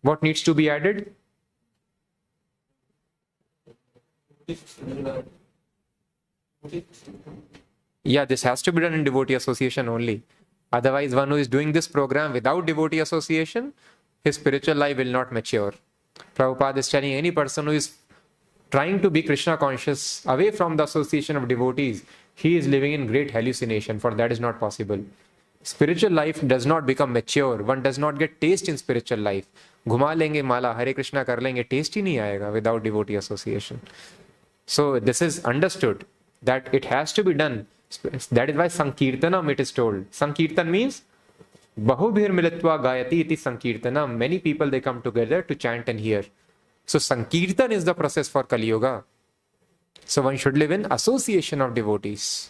What needs to be added? Yeah, this has to be done in devotee association only. Otherwise, one who is doing this program without devotee association, his spiritual life will not mature. Prabhupada is telling any person who is trying to be Krishna conscious away from the association of devotees, he is living in great hallucination, for that is not possible. Spiritual life does not become mature. One does not get taste in spiritual life. Ghuma lenge mala, Hare Krishna kar lenge, taste hi nahi aayega without devotee association. So this is understood that it has to be done. That is why Sankirtanam it is told. Sankirtan means Bahubhir Milatva Gayati iti Sankirtanam. Many people they come together to chant and hear. So Sankirtan is the process for Kali Yuga. So one should live in association of devotees.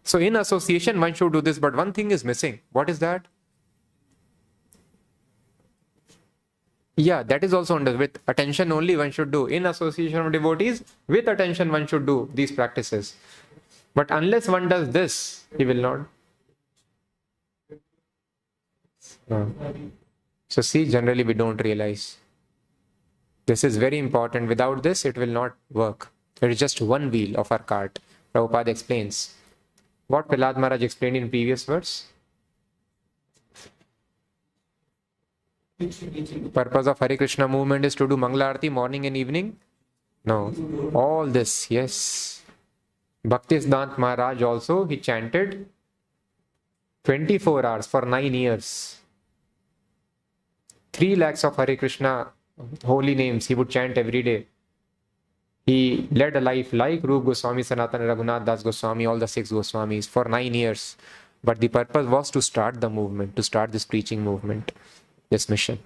So in association one should do this, but one thing is missing. What is that? Yeah, that is also under with attention only one should do. In association of devotees, with attention one should do these practices. But unless one does this, he will not. So see, generally we don't realize. This is very important. Without this, it will not work. It is just one wheel of our cart. Prabhupada explains. What Prahlāda Mahārāja explained in previous verse? Purpose of Hare Krishna movement is to do Mangala Aarti morning and evening? No. All this, yes. Bhaktisiddhanta Maharaj also, he chanted 24 hours for 9 years. 3 lakhs of Hare Krishna holy names he would chant every day. He led a life like Rupa Goswami, Sanatana Raghunath Das Goswami, all the 6 Goswamis for 9 years. But the purpose was to start the movement, to start this preaching movement, this mission.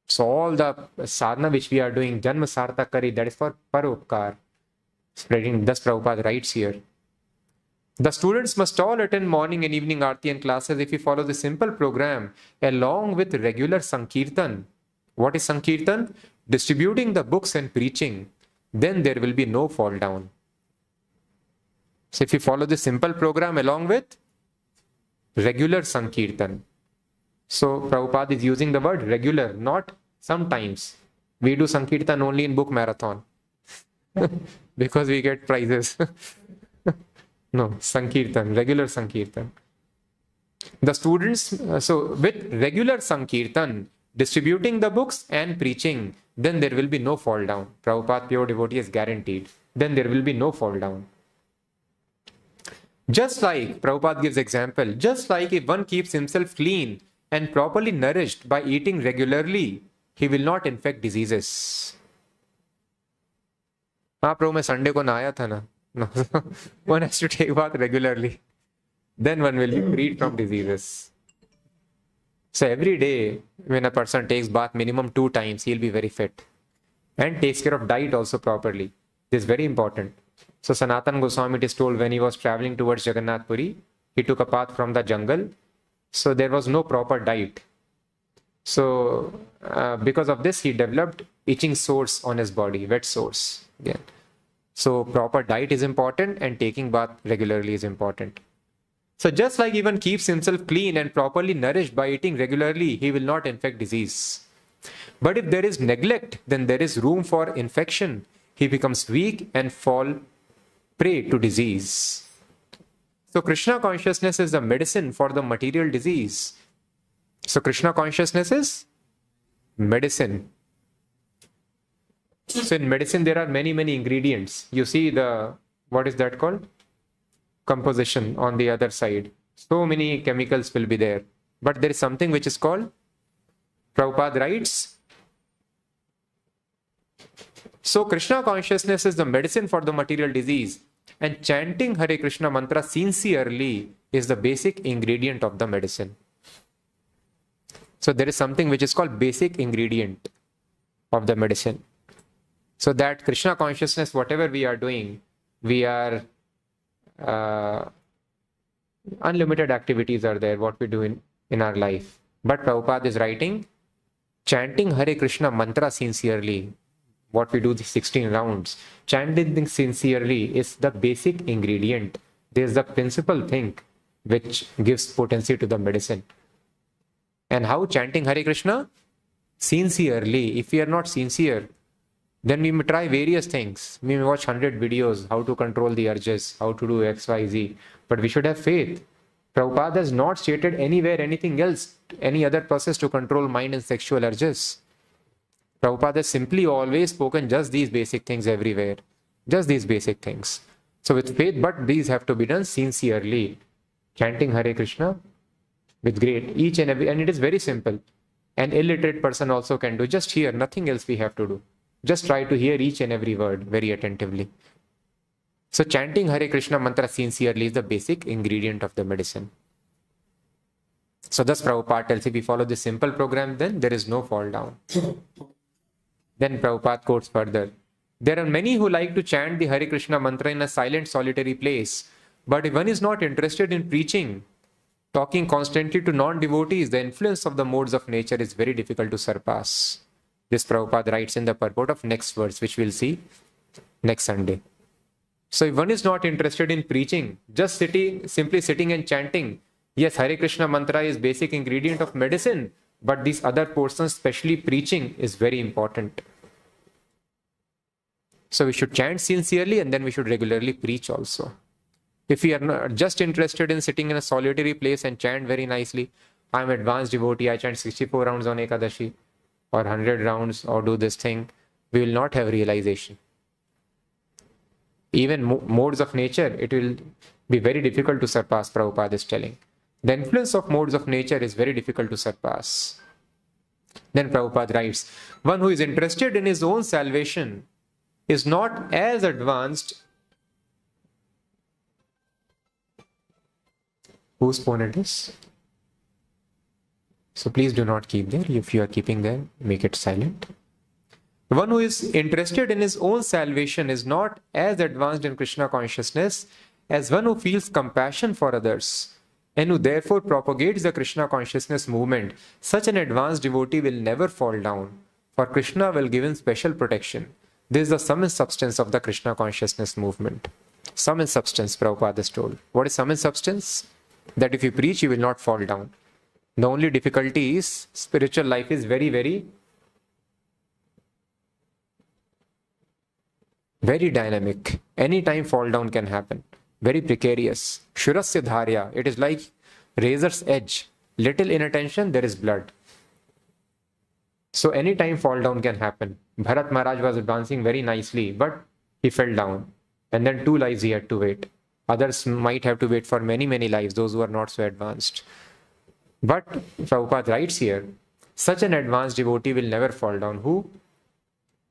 So all the sadhana which we are doing, Janma Sarthak Kari, that is for Paropkar. Spreading, thus Prabhupada writes here. The students must all attend morning and evening Aarti and classes if we follow the simple program along with regular Sankirtan. What is Sankirtan? Distributing the books and preaching. Then there will be no fall down. So if you follow the simple program along with regular Sankirtan. So Prabhupada is using the word regular, not sometimes. We do Sankirtan only in book marathon. Because we get prizes. No, Sankirtan, regular Sankirtan. The students, so with regular Sankirtan, distributing the books and preaching, then there will be no fall down. Prabhupada pure devotee is guaranteed. Then there will be no fall down. Just like, Prabhupada gives example, just like if one keeps himself clean and properly nourished by eating regularly, he will not infect diseases. हाँ प्रभु मैं Sunday को नहाया था ना. No, one has to take bath regularly. Then one will be freed from diseases. So every day when a person takes bath minimum 2 times, he will be very fit. And takes care of diet also properly. This is very important. So Sanatana Goswami, it is told when he was traveling towards Jagannath Puri, he took a path from the jungle. So there was no proper diet. So because of this, he developed itching sores on his body, wet sores again. So proper diet is important and taking bath regularly is important. So just like even keeps himself clean and properly nourished by eating regularly, he will not infect disease. But if there is neglect, then there is room for infection. He becomes weak and fall prey to disease. So Krishna consciousness is the medicine for the material disease. So Krishna consciousness is medicine. So in medicine, there are many, many ingredients. You see the, what is that called? Composition on the other side. So many chemicals will be there. But there is something which is called, Prabhupada writes, so Krishna consciousness is the medicine for the material disease, and chanting Hare Krishna mantra sincerely is the basic ingredient of the medicine. So there is something which is called basic ingredient of the medicine. So that Krishna consciousness, whatever we are doing, we are unlimited activities are there, what we do in our life. But Prabhupada is writing, chanting Hare Krishna mantra sincerely, what we do the 16 rounds, chanting sincerely is the basic ingredient. There is the principal thing which gives potency to the medicine. And how chanting Hare Krishna? Sincerely. If we are not sincere, then we may try various things. We may watch 100 videos, how to control the urges, how to do X, Y, Z. But we should have faith. Prabhupada has not stated anywhere anything else, any other process to control mind and sexual urges. Prabhupada has simply always spoken just these basic things everywhere. Just these basic things. So with faith, but these have to be done sincerely. Chanting Hare Krishna with great, each and every, and it is very simple. An illiterate person also can do. Just hear, nothing else we have to do. Just try to hear each and every word very attentively. So chanting Hare Krishna mantra sincerely is the basic ingredient of the medicine. So thus Prabhupada tells, if we follow this simple program, then there is no fall down. Then Prabhupada quotes further, there are many who like to chant the Hare Krishna mantra in a silent, solitary place. But if one is not interested in preaching, talking constantly to non-devotees, the influence of the modes of nature is very difficult to surpass. This Prabhupada writes in the purport of next verse, which we'll see next Sunday. So if one is not interested in preaching, just simply sitting and chanting, yes, Hare Krishna mantra is basic ingredient of medicine, but these other portions, especially preaching, is very important. So we should chant sincerely and then we should regularly preach also. If we are not just interested in sitting in a solitary place and chant very nicely, I am advanced devotee, I chant 64 rounds on Ekadashi or 100 rounds or do this thing, we will not have realization. Even modes of nature, it will be very difficult to surpass, Prabhupada is telling. The influence of modes of nature is very difficult to surpass. Then Prabhupada writes, one who is interested in his own salvation is not as advanced. Whose phone it is? So please do not keep there. If you are keeping there, make it silent. One who is interested in his own salvation is not as advanced in Krishna consciousness as one who feels compassion for others and who therefore propagates the Krishna consciousness movement. Such an advanced devotee will never fall down, for Krishna will give him special protection. This is the sum and substance of the Krishna consciousness movement. Sum and substance, Prabhupada is told. What is sum and substance? That if you preach, you will not fall down. The only difficulty is spiritual life is very, very dynamic. Anytime fall down can happen. Very precarious. Shurasya dharya. It is like razor's edge. Little inattention, there is blood. So anytime fall down can happen. Bharat Maharaj was advancing very nicely, but he fell down. And then 2 lives he had to wait. Others might have to wait for many, many lives, those who are not so advanced. But Prabhupada writes here, such an advanced devotee will never fall down. Who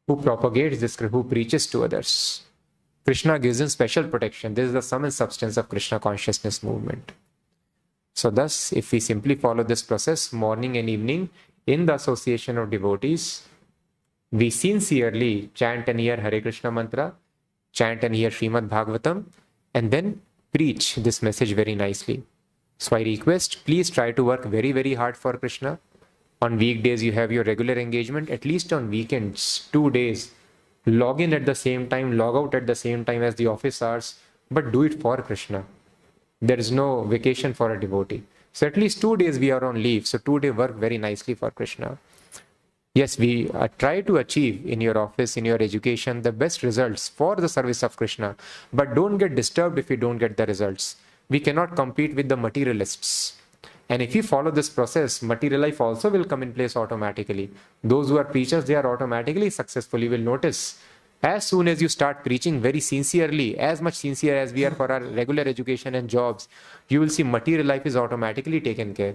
propagates this, who preaches to others. Krishna gives him special protection. This is the sum and substance of Krishna consciousness movement. So thus, if we simply follow this process morning and evening in the association of devotees, we sincerely chant and hear Hare Krishna mantra, chant and hear Śrīmad-Bhāgavatam, and then preach this message very nicely. So I request, please try to work very, very hard for Krishna. On weekdays, you have your regular engagement. At least on weekends, 2 days, log in at the same time, log out at the same time as the office hours, but do it for Krishna. There is no vacation for a devotee. So at least 2 days we are on leave. So 2 day work very nicely for Krishna. Yes, we try to achieve in your office, in your education, the best results for the service of Krishna. But don't get disturbed if you don't get the results. We cannot compete with the materialists. And if you follow this process, material life also will come in place automatically. Those who are preachers, they are automatically successful. You will notice. As soon as you start preaching very sincerely, as much sincere as we are for our regular education and jobs, you will see material life is automatically taken care.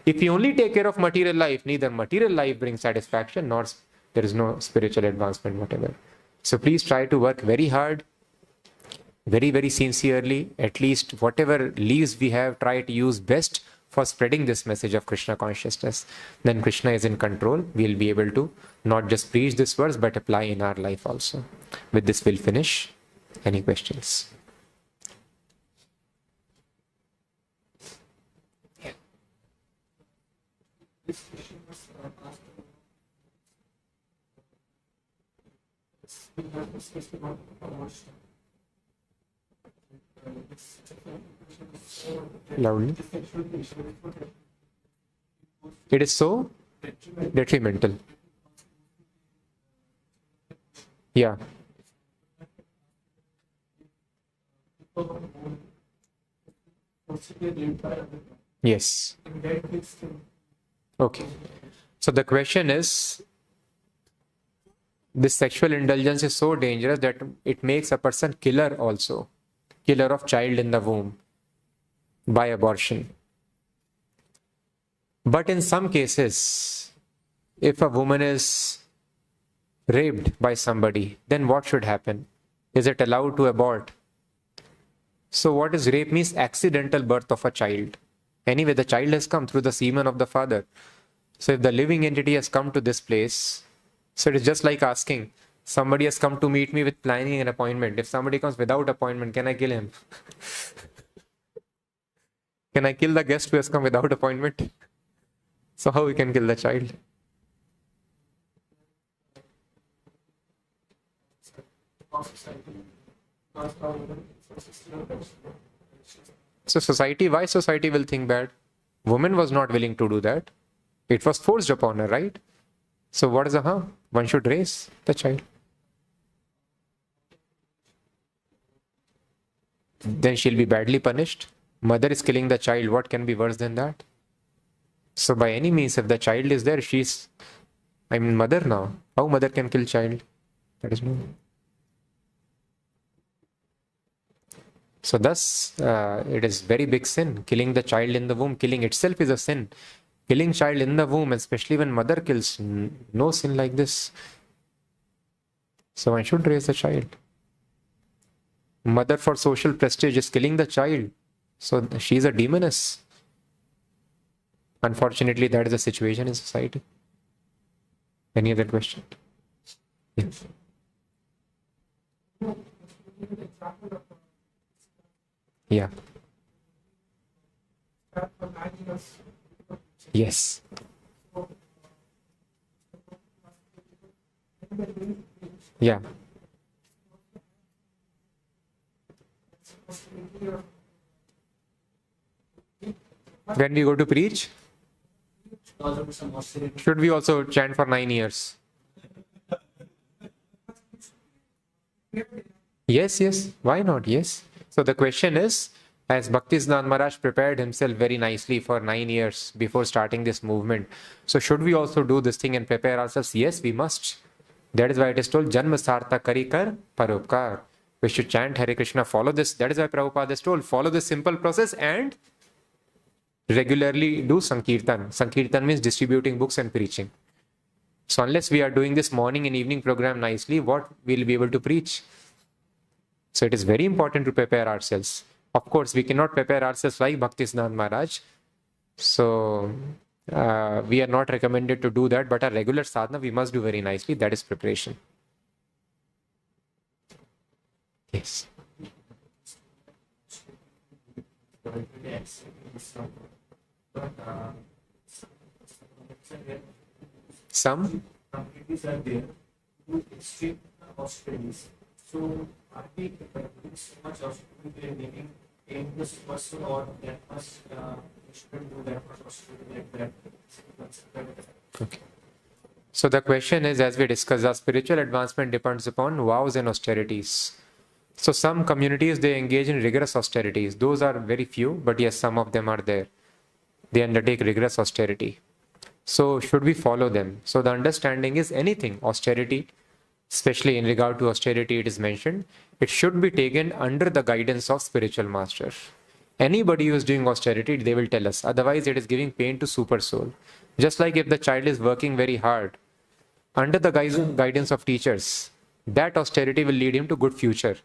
If you only take care of material life, neither material life brings satisfaction, nor there is no spiritual advancement, whatever. So please try to work very hard, very, very sincerely. At least whatever leaves we have, try to use best for spreading this message of Krishna consciousness. Then Krishna is in control. We'll be able to not just preach this verse, but apply in our life also. With this, we'll finish. Any questions? Loudly. It is so detrimental. Yeah. Yes. Okay. So the question is, this sexual indulgence is so dangerous that it makes a person killer also. Killer of child in the womb by abortion. But in some cases, if a woman is raped by somebody, then what should happen? Is it allowed to abort? So what is rape means? Accidental birth of a child. Anyway, the child has come through the semen of the father. So if the living entity has come to this place, so it is just like asking, somebody has come to meet me with planning an appointment. If somebody comes without appointment, can I kill him? Can I kill the guest who has come without appointment? So how we can kill the child? So society, why society will think bad? Woman was not willing to do that. It was forced upon her, right? So what is the harm? One should raise the child. Then she'll be badly punished. Mother is killing the child. What can be worse than that? So by any means, if the child is there, she's, mother now. How mother can kill child? That is no. So thus, it is very big sin. Killing the child in the womb, killing itself is a sin. Killing child in the womb, especially when mother kills, no sin like this. So one should raise the child. Mother for social prestige is killing the child. So she is a demoness. Unfortunately, that is the situation in society. Any other question? Yes. Yeah. Yes. Yeah. When we go to preach, should we also chant for 9 years? Yes, yes. Why not? Yes. So the question is, as Bhaktisiddhanta Maharaj prepared himself very nicely for 9 years before starting this movement, so should we also do this thing and prepare ourselves? Yes, we must. That is why it is told, Janma Sartha Kari Kar Paropkar. We should chant Hare Krishna, follow this. That is why Prabhupada is told, follow this simple process and regularly do Sankirtan. Sankirtan means distributing books and preaching. So unless we are doing this morning and evening program nicely, what we'll be able to preach? So it is very important to prepare ourselves. Of course, we cannot prepare ourselves like Bhaktisiddhanta Maharaj. So we are not recommended to do that, but our regular sadhana we must do very nicely. That is preparation. Yes. Some communities are there who extreme austerities. So are we putting so much austerity we are making in this person, or that must we shouldn't do that much austerity like that? Okay. So the question is, as we discussed, our spiritual advancement depends upon vows and austerities. So some communities, they engage in rigorous austerities. Those are very few, but yes, some of them are there. They undertake rigorous austerity. So should we follow them? So the understanding is anything, austerity, especially in regard to austerity, it is mentioned, it should be taken under the guidance of spiritual master. Anybody who is doing austerity, they will tell us. Otherwise, it is giving pain to super soul. Just like if the child is working very hard, under the guidance of teachers, that austerity will lead him to good future.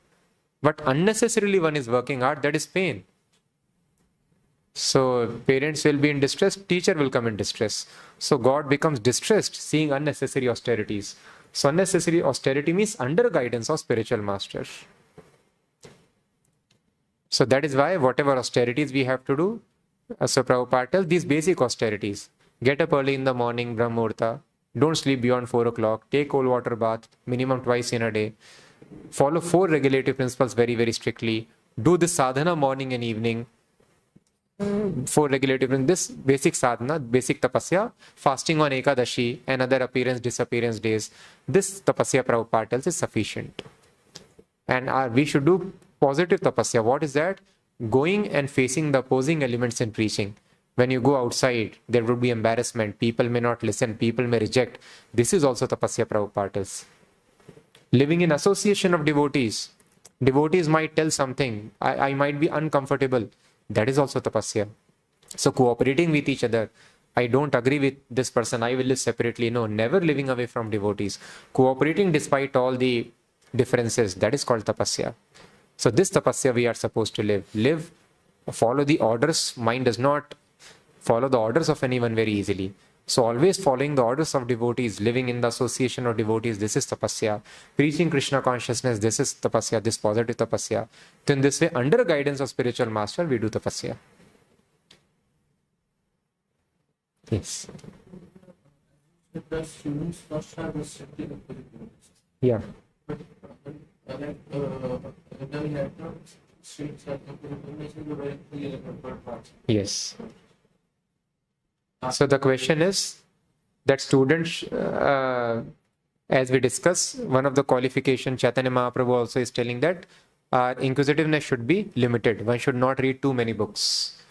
But unnecessarily one is working hard, that is pain. So parents will be in distress, teacher will come in distress. So God becomes distressed seeing unnecessary austerities. So unnecessary austerity means under guidance of spiritual master. So that is why whatever austerities we have to do, so Prabhupada tells these basic austerities. Get up early in the morning, Brahmurta. Don't sleep beyond 4 o'clock. Take cold water bath minimum twice in a day. Follow 4 regulative principles very, very strictly. Do this sadhana morning and evening. 4 regulative principles. This basic sadhana, basic tapasya, fasting on Ekadashi and other appearance, disappearance days. This tapasya Prabhupada tells is sufficient. And we should do positive tapasya. What is that? Going and facing the opposing elements in preaching. When you go outside, there would be embarrassment. People may not listen. People may reject. This is also tapasya Prabhupada tells. Living in association of devotees. Devotees might tell something. I might be uncomfortable. That is also tapasya. So cooperating with each other. I don't agree with this person. I will live separately. No, never living away from devotees. Cooperating despite all the differences. That is called tapasya. So this tapasya we are supposed to live. Follow the orders. Mind does not follow the orders of anyone very easily. So always following the orders of devotees, living in the association of devotees, this is tapasya. Preaching Krishna consciousness, this is tapasya, this positive tapasya. So in this way, under guidance of spiritual master, we do tapasya. Yes. The students first are restricted to curriculum. Yeah. But then we have streets at the curriculum is very clear part. Yes. So the question is that students, as we discuss, one of the qualification, Chaitanya Mahaprabhu also is telling that inquisitiveness should be limited. One should not read too many books.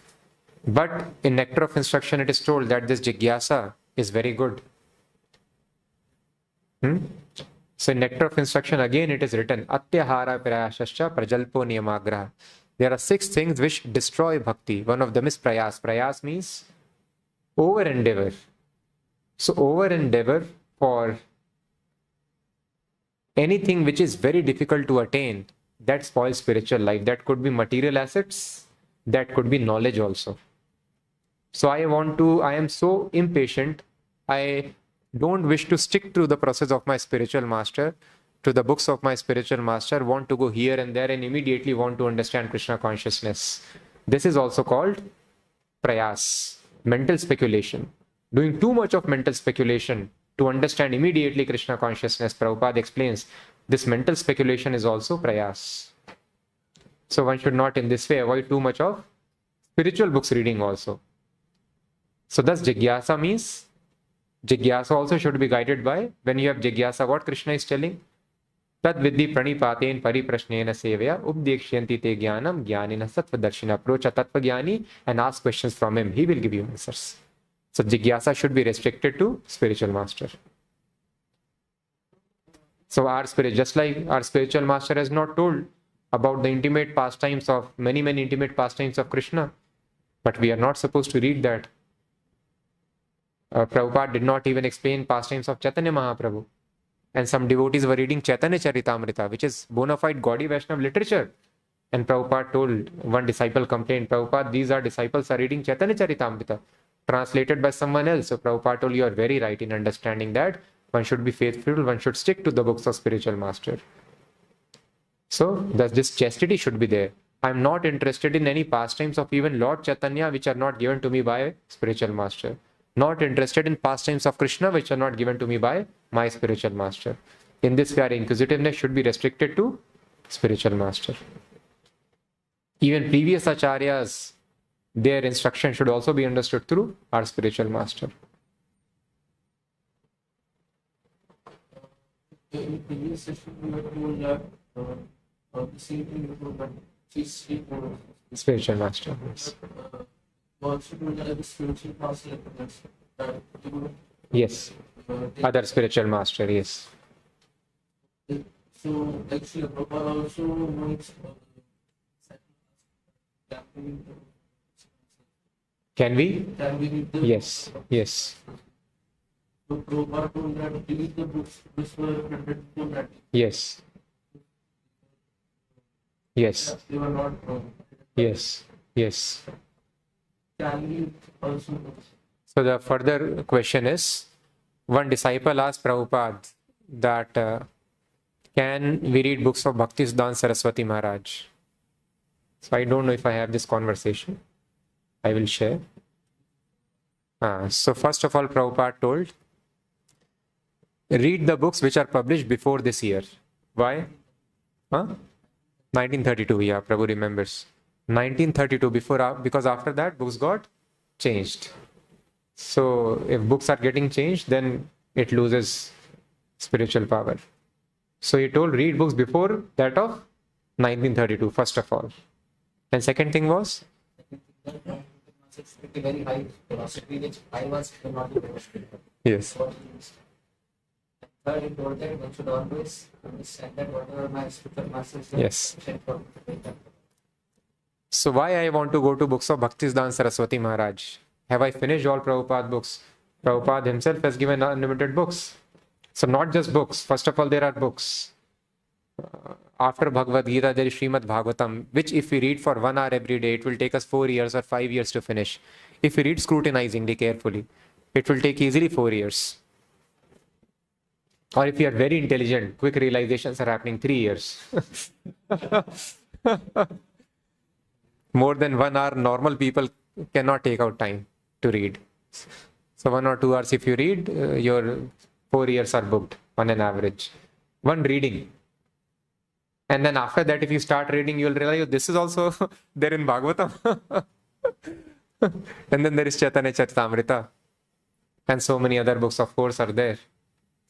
But in Nectar of Instruction, it is told that this jigyasa is very good. So in Nectar of Instruction, again it is written, Atyahara prayasascha prajalpo niyamagraha. There are 6 things which destroy bhakti. One of them is prayas. Prayas means over endeavor. So over endeavor for anything which is very difficult to attain, that spoils spiritual life. That could be material assets, that could be knowledge also. So I am so impatient, I don't wish to stick to the process of my spiritual master, to the books of my spiritual master, want to go here and there and immediately want to understand Krishna consciousness. This is also called prayas. Mental speculation. Doing too much of mental speculation to understand immediately Krishna consciousness. Prabhupada explains this mental speculation is also prayas. So one should not in this way avoid too much of spiritual books reading also. So thus jigyasa means, jigyasa also should be guided by, when you have jigyasa, what Krishna is telling? Tad vidhi pranipaten pariprashnena sevaya ubdekshanti te jnanam jnanina sattva darshina. Approach a tattva jnani and ask questions from him. He will give you answers. So jigyasa should be restricted to spiritual master. So just like our spiritual master has not told about the intimate pastimes of many intimate pastimes of Krishna, but we are not supposed to read that. Prabhupada did not even explain pastimes of Chaitanya Mahaprabhu. And some devotees were reading Chaitanya Charitamrita, which is bona fide Gaudiya Vaishnava literature. And Prabhupada told, one disciple complained, Prabhupada, these disciples are reading Chaitanya Charitamrita, translated by someone else. So Prabhupada told, you are very right in understanding that one should be faithful, one should stick to the books of spiritual master. So this chastity should be there. I am not interested in any pastimes of even Lord Chaitanya which are not given to me by spiritual master. not interested in pastimes of Krishna which are not given to me by my spiritual master. In this way, our inquisitiveness should be restricted to spiritual master. Even previous acharyas, their instruction should also be understood through our spiritual master. In previous session, we were told that the same thing you told that she's Spiritual master. Yes. also told that the spiritual master that Yes. Other spiritual master, yes. so actually Prabhupada also makes Can we? can we read the Yes. Yes. So Prabhupada told that delete the books which were printed before that. Yes. Yes. They were not Yes. Yes. can we also So the further question is, one disciple asked Prabhupada that can we read books of Bhaktisiddhanta Saraswati Maharaj? So I don't know if I have this conversation. I will share. So first of all, Prabhupada told, read the books which are published before this year. Why? 1932, yeah, Prabhu remembers. 1932, because after that books got changed. So if books are getting changed, then it loses spiritual power. So he told read books before that of 1932, first of all. And second thing was? very high velocity which I was not able to. Yes. Third, he told that one should always understand that whatever my spiritual master says, Yes. So why I want to go to books of Bhaktisiddhanta Saraswati Maharaj? Have I finished all Prabhupada books? Prabhupada himself has given unlimited books. So not just books. First of all, there are books. After Bhagavad Gita, there is Śrīmad-Bhāgavatam, which if we read for 1 hour every day, it will take us 4 years or 5 years to finish. If we read scrutinizingly, carefully, it will take easily 4 years. Or if you are very intelligent, quick realizations are happening 3 years. More than 1 hour, normal people cannot take out time to read. So 1 or 2 hours if you read, your 4 years are booked on an average. One reading. And then after that, if you start reading, you will realize this is also there in Bhagavatam. And then there is Chaitanya Charitamrita. And so many other books, of course, are there.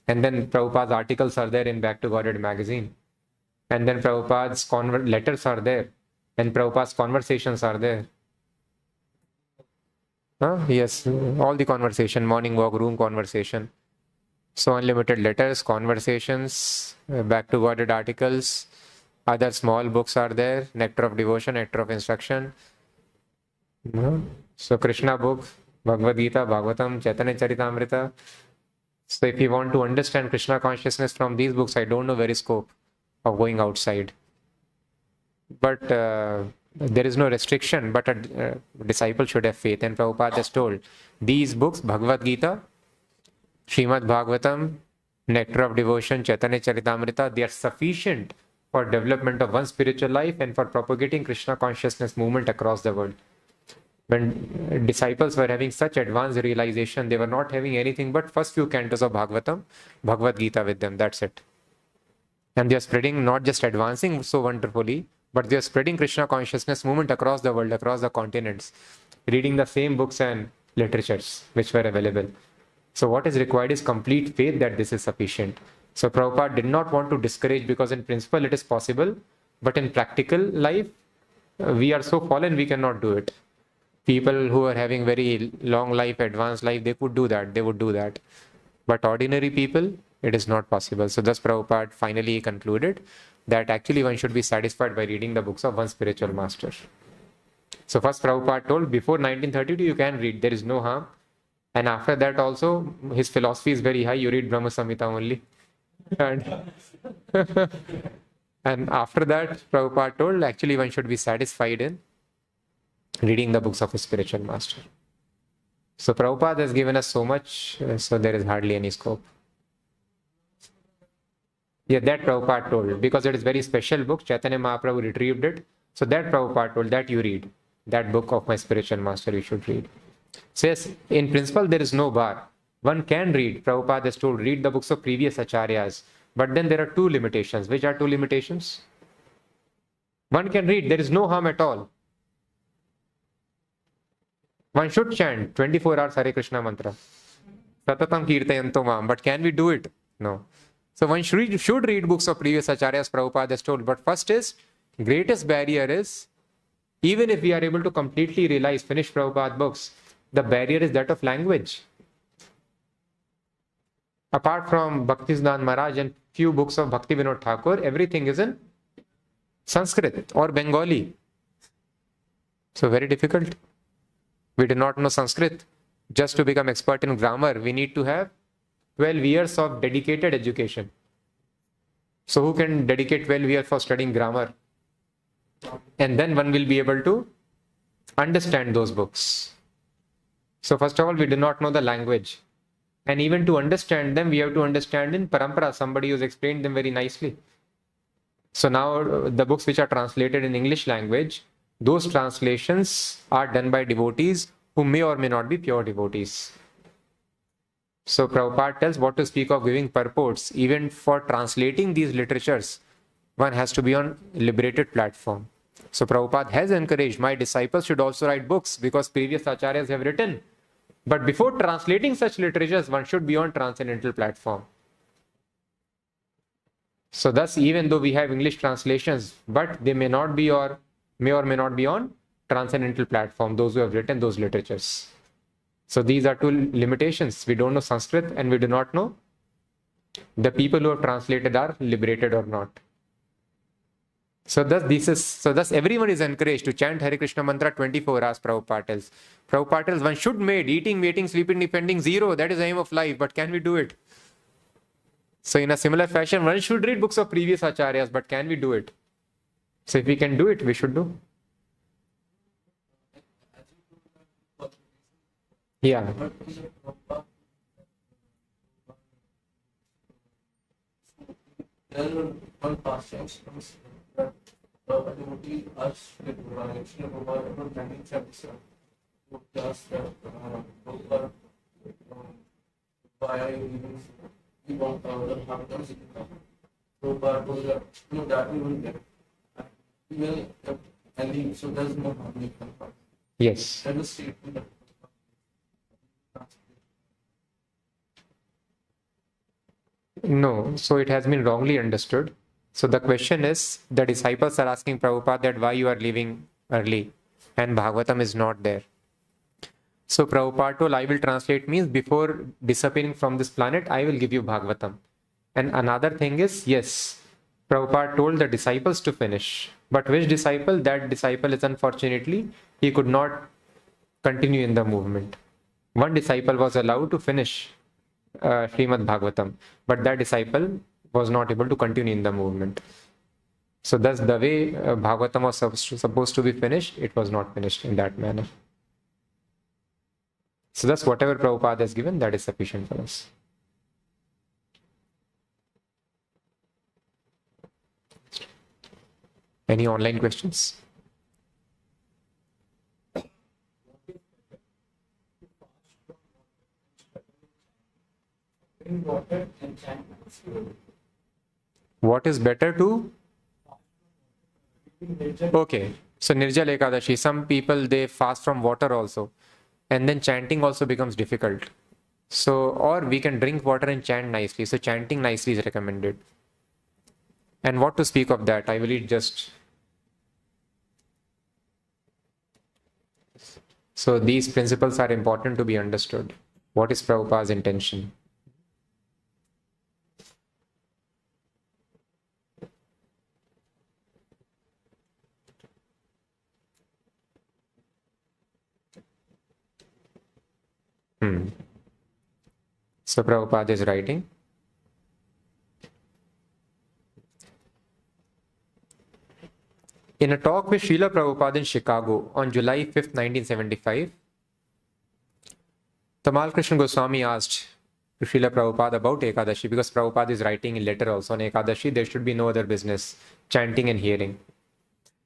And then Prabhupada's articles are there in Back to Godhead magazine. And then Prabhupada's letters are there. And Prabhupada's conversations are there. Yes, all the conversation, morning walk, room conversation. So unlimited letters, conversations, Back to Godhead articles. Other small books are there. Nectar of Devotion, Nectar of Instruction. So Krishna book, Bhagavad Gita, Bhagavatam, Chaitanya Charitamrita. So if you want to understand Krishna consciousness from these books, I don't know where is scope of going outside. But there is no restriction, but a disciple should have faith. And Prabhupada has told, these books, Bhagavad Gita, Śrīmad-Bhāgavatam, Nectar of Devotion, Chaitanya Charitamrita, they are sufficient for development of one's spiritual life and for propagating Krishna consciousness movement across the world. When disciples were having such advanced realization, they were not having anything but first few cantos of Bhagavatam, Bhagavad Gita with them, that's it. And they are spreading, not just advancing so wonderfully, but they are spreading Krishna consciousness movement across the world, across the continents, reading the same books and literatures which were available. So what is required is complete faith that this is sufficient. So Prabhupada did not want to discourage, because in principle it is possible, but in practical life, we are so fallen we cannot do it. People who are having very long life, advanced life, they could do that, they would do that. But ordinary people, it is not possible. So thus Prabhupada finally concluded that actually one should be satisfied by reading the books of one spiritual master. So first Prabhupada told, before 1932 you can read, there is no harm. And after that also, his philosophy is very high, you read Brahma Samhita only. And after that, Prabhupada told, actually one should be satisfied in reading the books of a spiritual master. So Prabhupada has given us so much, so there is hardly any scope. Yeah, that Prabhupada told, because it is very special book, Chaitanya Mahaprabhu retrieved it. So that Prabhupada told, that you read. That book of my spiritual master you should read. So yes, in principle, there is no bar. One can read, Prabhupada has told, read the books of previous acharyas. But then there are two limitations. Which are two limitations? One can read, there is no harm at all. One should chant 24 hours Hare Krishna mantra. Satatam kirtayanto mam. But can we do it? No. So one should read books of previous acharyas, Prabhupada has told. But first is, greatest barrier is, even if we are able to completely realize, finish Prabhupada books, the barrier is that of language. Apart from Bhaktisiddhanta Maharaj and few books of Bhakti Vinod Thakur, everything is in Sanskrit or Bengali. So very difficult. We do not know Sanskrit. Just to become expert in grammar, we need to have 12 years of dedicated education. So who can dedicate 12 years for studying grammar? And then one will be able to understand those books. So first of all, we do not know the language. And even to understand them, we have to understand in parampara. Somebody who's explained them very nicely. So now the books which are translated in English language, those translations are done by devotees who may or may not be pure devotees. So Prabhupada tells what to speak of giving purports. Even for translating these literatures, one has to be on liberated platform. So Prabhupada has encouraged, my disciples should also write books because previous acharyas have written. But before translating such literatures, one should be on transcendental platform. So thus, even though we have English translations, but they may not be or may not be on transcendental platform, those who have written those literatures. So these are two limitations. We don't know Sanskrit and we do not know the people who have translated are liberated or not. So thus everyone is encouraged to chant Hare Krishna mantra 24 hours, Prabhupada tells. Prabhupada tells one should made eating, mating, sleeping, depending, zero. That is the aim of life. But can we do it? So in a similar fashion, one should read books of previous acharyas, but can we do it? So if we can do it, we should do. Yeah. One pastime that a devotee asked Prabhupada about 1977 to ask Prabhupada, why are you leaving? We want the Bhagavatam to come. Prabhupada told that, no, that we will get. We will leave, so there's no harm. Yes. That was statement that No, so it has been wrongly understood. So the question is, the disciples are asking Prabhupada that why you are leaving early and Bhagavatam is not there. So Prabhupada told, I will translate means before disappearing from this planet, I will give you Bhagavatam. And another thing is, yes, Prabhupada told the disciples to finish. But which disciple? That disciple is unfortunately, he could not continue in the movement. One disciple was allowed to finish Śrīmad-Bhāgavatam, but that disciple was not able to continue in the movement. So thus the way Bhagavatam was supposed to be finished, it was not finished in that manner. So thus whatever Prabhupada has given, that is sufficient for us. Any online questions? What is better to? Okay, so Nirjala Ekadashi, some people they fast from water also, and then chanting also becomes difficult. So, or we can drink water and chant nicely. So chanting nicely is recommended. And what to speak of that? I will read just. So these principles are important to be understood. What is Prabhupada's intention? So Prabhupada is writing. In a talk with Srila Prabhupada in Chicago on July 5th, 1975, Tamal Krishna Goswami asked to Srila Prabhupada about Ekadashi, because Prabhupada is writing a letter also on Ekadashi. There should be no other business, chanting and hearing.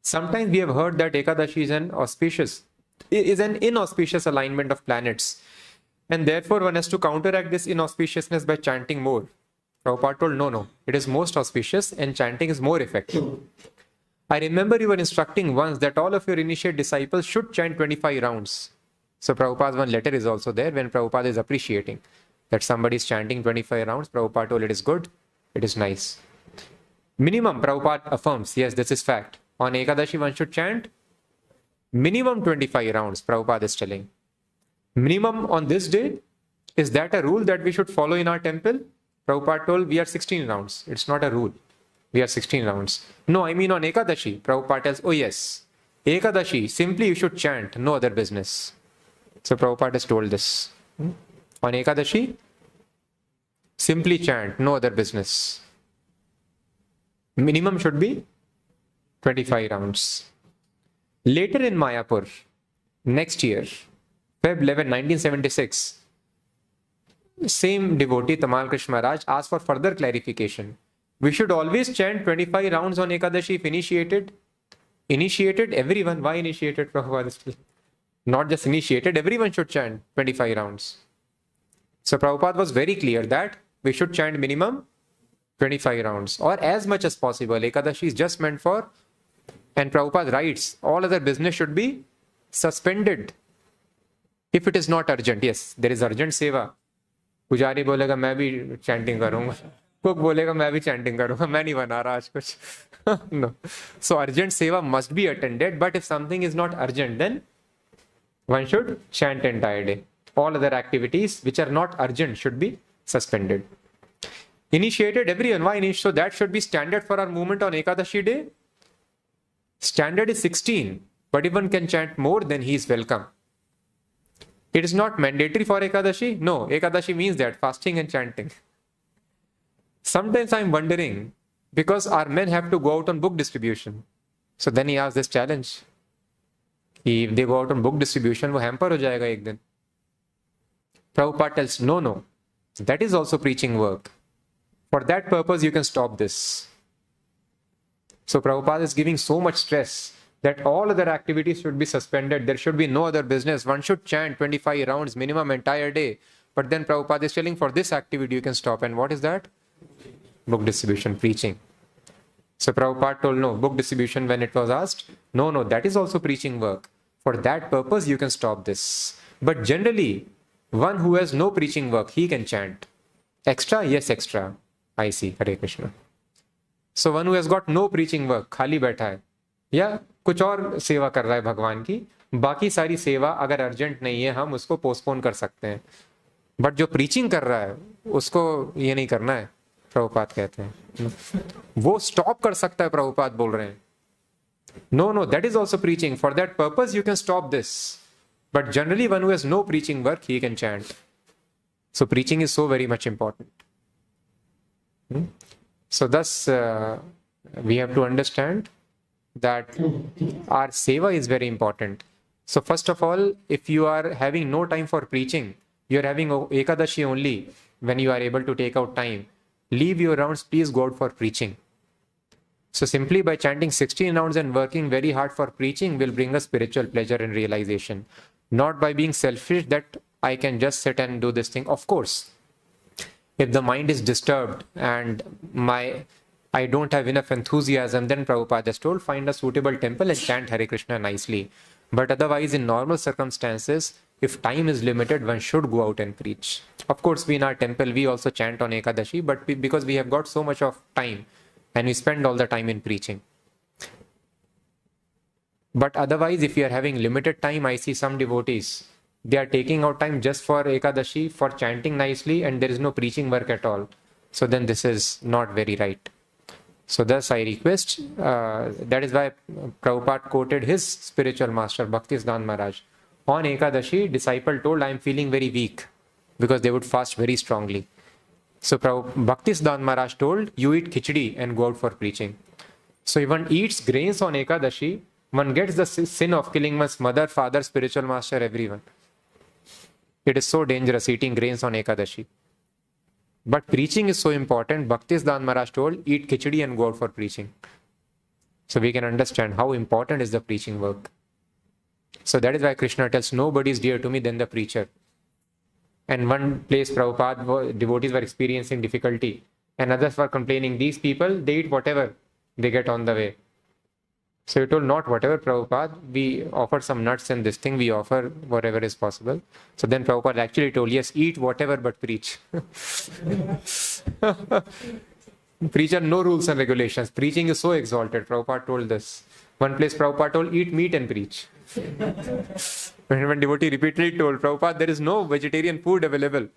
Sometimes we have heard that Ekadashi is an auspicious is an inauspicious alignment of planets. And therefore, one has to counteract this inauspiciousness by chanting more. Prabhupada told, no, it is most auspicious and chanting is more effective. I remember you were instructing once that all of your initiate disciples should chant 25 rounds. So Prabhupada's one letter is also there when Prabhupada is appreciating that somebody is chanting 25 rounds. Prabhupada told it is good, it is nice. Minimum, Prabhupada affirms, yes, this is fact. On Ekadashi, one should chant minimum 25 rounds, Prabhupada is telling. Minimum on this day, is that a rule that we should follow in our temple? Prabhupada told we are 16 rounds. It's not a rule. We are 16 rounds. No, I mean on Ekadashi. Prabhupada tells, oh yes, Ekadashi, simply you should chant, no other business. So Prabhupada has told this. On Ekadashi, simply chant, no other business. Minimum should be 25 rounds. Later in Mayapur, next year, Feb 11, 1976, same devotee, Tamal Krishna Maharaj, asked for further clarification. We should always chant 25 rounds on Ekadashi if initiated. Initiated, everyone. Why initiated, Prabhupada? Not just initiated, everyone should chant 25 rounds. So Prabhupada was very clear that we should chant minimum 25 rounds or as much as possible. Ekadashi is just meant for, and Prabhupada writes, all other business should be suspended. If it is not urgent, yes, there is urgent seva. Pujari bolega, मैं भी chanting करूँगा. Cook बोलेगा, मैं भी chanting करूँगा. मैं नहीं बना रहा आज कुछ. No. So urgent seva must be attended, but if something is not urgent, then one should chant entire day. All other activities which are not urgent should be suspended. Initiated everyone. Why initiate? So that should be standard for our movement on Ekadashi day. Standard is 16, but if one can chant more, then he is welcome. It is not mandatory for Ekadashi. No, Ekadashi means that fasting and chanting. Sometimes I am wondering, because our men have to go out on book distribution. So then he asks this challenge. If they go out on book distribution, वो hamper हो जाएगा एक दिन. Prabhupada tells, no. That is also preaching work. For that purpose, you can stop this. So Prabhupada is giving so much stress that all other activities should be suspended. There should be no other business. One should chant 25 rounds minimum entire day. But then Prabhupada is telling for this activity you can stop. And what is that? Book distribution, preaching. So Prabhupada told no, book distribution when it was asked. No, that is also preaching work. For that purpose you can stop this. But generally, one who has no preaching work, he can chant. Extra? Yes, extra. I see. Hare Krishna. So one who has got no preaching work, खाली बैठा है या कुछ और सेवा कर रहा है भगवान की, बाकी सारी सेवा अगर अर्जेंट नहीं है हम उसको पोस्टपोन कर सकते हैं. बट जो प्रीचिंग कर रहा है उसको ये नहीं करना है, प्रभुपाद कहते हैं. वो स्टॉप कर सकता है, प्रभुपाद बोल रहे हैं. No, that is also preaching. For that purpose you can stop this. But generally one who has no preaching work, he can chant. So preaching is so very much important. So thus we have to understand that our seva is very important. So first of all, if you are having no time for preaching, you are having Ekadashi only, when you are able to take out time, leave your rounds, please go out for preaching. So simply by chanting 16 rounds and working very hard for preaching will bring us spiritual pleasure and realization. Not by being selfish that I can just sit and do this thing. Of course, if the mind is disturbed and I don't have enough enthusiasm, then Prabhupada has told, find a suitable temple and chant Hare Krishna nicely. But otherwise, in normal circumstances, if time is limited, one should go out and preach. Of course, we in our temple, we also chant on Ekadashi, but because we have got so much of time and we spend all the time in preaching. But otherwise, if you are having limited time, I see some devotees, they are taking out time just for Ekadashi, for chanting nicely, and there is no preaching work at all. So then this is not very right. So thus I request, that is why Prabhupada quoted his spiritual master, Bhaktisiddhanta Maharaj. On Ekadashi, disciple told, I am feeling very weak, because they would fast very strongly. So Bhaktisiddhanta Maharaj told, you eat khichdi and go out for preaching. So if one eats grains on Ekadashi, one gets the sin of killing one's mother, father, spiritual master, everyone. It is so dangerous eating grains on Ekadashi. But preaching is so important. Bhaktisiddhanta Maharaj told, eat khichdi and go out for preaching. So we can understand how important is the preaching work. So that is why Krishna tells, nobody is dear to me than the preacher. And one place Prabhupada, devotees were experiencing difficulty, and others were complaining, these people, they eat whatever they get on the way. So he told, not whatever, Prabhupada, we offer some nuts and this thing, we offer whatever is possible. So then Prabhupada actually told, yes, eat whatever but preach. Preacher, no rules and regulations. Preaching is so exalted. Prabhupada told this. One place Prabhupada told, eat meat and preach. When devotee repeatedly told, Prabhupada, there is no vegetarian food available.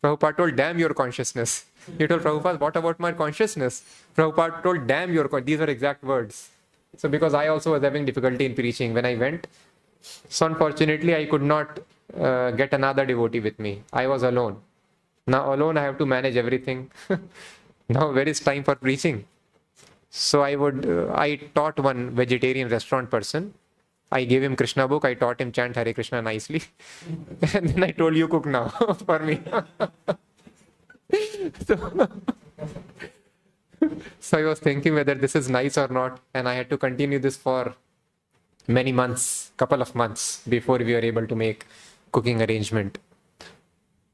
Prabhupada told, damn your consciousness. He told Prabhupada, what about my consciousness? Prabhupada told, damn your consciousness. These are exact words. So because I also was having difficulty in preaching when I went, so unfortunately I could not get another devotee with me. I was alone. Now alone I have to manage everything. Now where is time for preaching? So I taught one vegetarian restaurant person. I gave him Krishna book. I taught him chant Hare Krishna nicely. And then I told you cook now for me. So I was thinking whether this is nice or not. And I had to continue this for many months, couple of months before we were able to make cooking arrangement.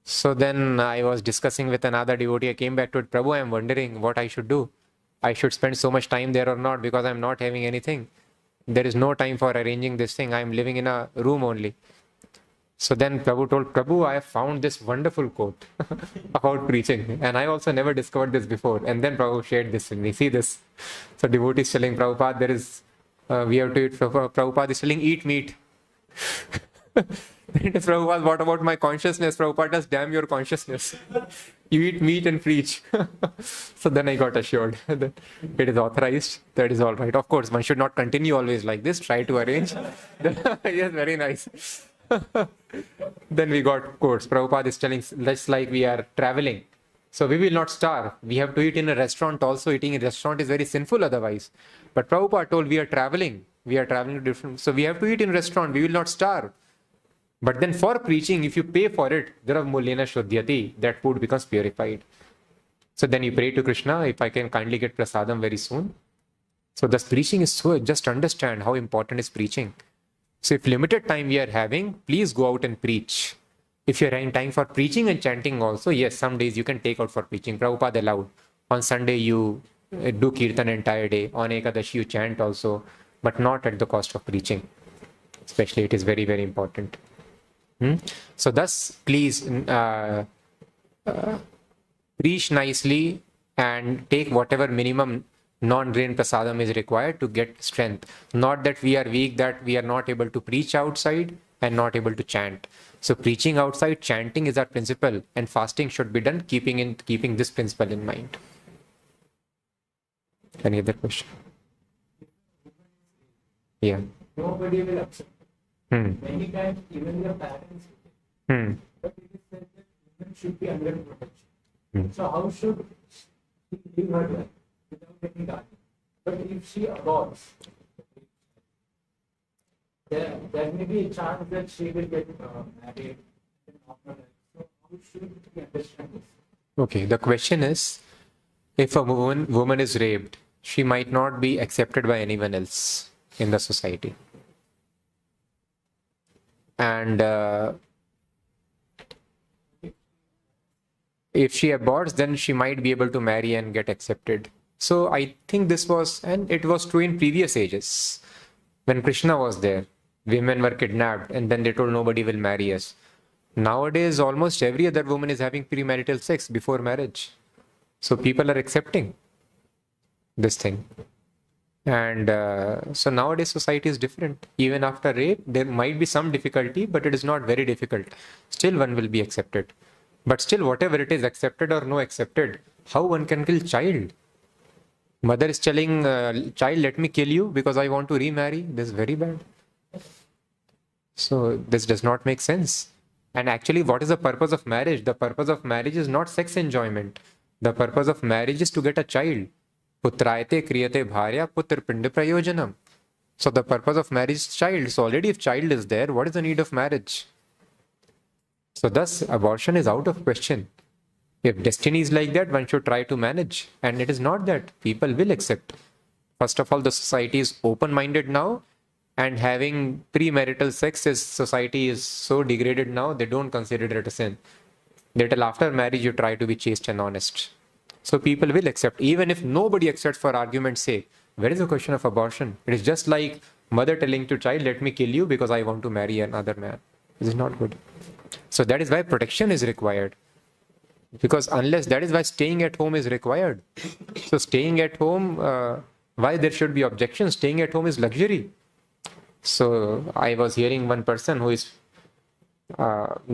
So then I was discussing with another devotee. I came back to it, Prabhu, I am wondering what I should do. I should spend so much time there or not, because I'm not having anything. There is no time for arranging this thing. I'm living in a room only. So then Prabhu told, Prabhu, I have found this wonderful quote about preaching. And I also never discovered this before. And then Prabhu shared this with me. See this. So devotee is telling Prabhupada, there is, we have to eat, Prabhupada is telling, eat meat. Prabhupada, what about my consciousness? Prabhupada does, damn your consciousness. You eat meat and preach. So then I got assured that it is authorized. That is all right. Of course, one should not continue always like this. Try to arrange. Yes, very nice. Then we got course. Prabhupada is telling, just like we are traveling. So we will not starve. We have to eat in a restaurant also. Eating in a restaurant is very sinful otherwise. But Prabhupada told, we are traveling. We are traveling to different. So we have to eat in a restaurant. We will not starve. But then for preaching, if you pay for it, there are mulyena shuddhyati, that food becomes purified. So then you pray to Krishna, if I can kindly get prasadam very soon. So thus preaching is so, just understand how important is preaching. So if limited time we are having, please go out and preach. If you're having time for preaching and chanting also, yes, some days you can take out for preaching. Prabhupada allowed. On Sunday you do kirtan entire day. On Ekadashi you chant also, but not at the cost of preaching. Especially it is very, very important. So thus, please preach nicely and take whatever minimum non-grain prasadam is required to get strength. Not that we are weak, that we are not able to preach outside and not able to chant. So preaching outside, chanting is our principle, and fasting should be done keeping this principle in mind. Any other question? Yeah. Nobody will accept. Many times, even your parents, but it is said that women should be under protection. So how should she live her life without any guardian? But if she aborts, there may be a chance that she will get married in normal life. So how should we understand this? Okay, the question is, if a woman is raped, she might not be accepted by anyone else in the society. And if she aborts, then she might be able to marry and get accepted. So I think this was, and it was true in previous ages. When Krishna was there, women were kidnapped and then they told nobody will marry us. Nowadays, almost every other woman is having premarital sex before marriage. So people are accepting this thing. And so nowadays society is different. Even after rape, there might be some difficulty, but it is not very difficult. Still one will be accepted. But still, whatever it is, accepted or no accepted, how one can kill child? Mother is telling child, let me kill you because I want to remarry. This is very bad. So this does not make sense. And actually, what is the purpose of marriage? The purpose of marriage is not sex enjoyment. The purpose of marriage is to get a child. Putrayate kriyate bharya putra pinda prayojanam. So the purpose of marriage is child. So already if child is there, what is the need of marriage? So thus abortion is out of question. If destiny is like that, one should try to manage. And it is not that people will accept. First of all, the society is open-minded now. And having premarital sex is society is so degraded now, they don't consider it a sin. They tell after marriage you try to be chaste and honest. So people will accept, even if nobody accepts for argument's sake. Where is the question of abortion? It is just like mother telling to child, let me kill you because I want to marry another man. This is not good. So that is why protection is required. Because unless, that is why staying at home is required. So staying at home, why there should be objections? Staying at home is luxury. So I was hearing one person who is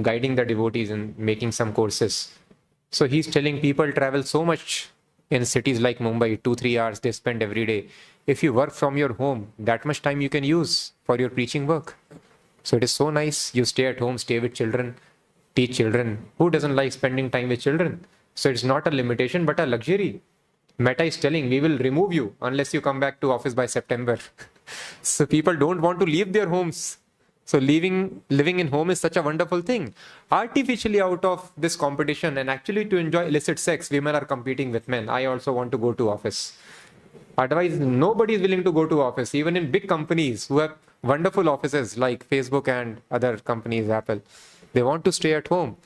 guiding the devotees and making some courses. So he's telling people travel so much in cities like Mumbai, 2-3 hours they spend every day. If you work from your home, that much time you can use for your preaching work. So it is so nice. You stay at home, stay with children, teach children. Who doesn't like spending time with children? So it's not a limitation, but a luxury. Meta is telling, we will remove you unless you come back to office by September. So people don't want to leave their homes. So living in home is such a wonderful thing. Artificially out of this competition and actually to enjoy illicit sex, women are competing with men. I also want to go to office. Otherwise, nobody is willing to go to office. Even in big companies who have wonderful offices like Facebook and other companies, Apple, they want to stay at home.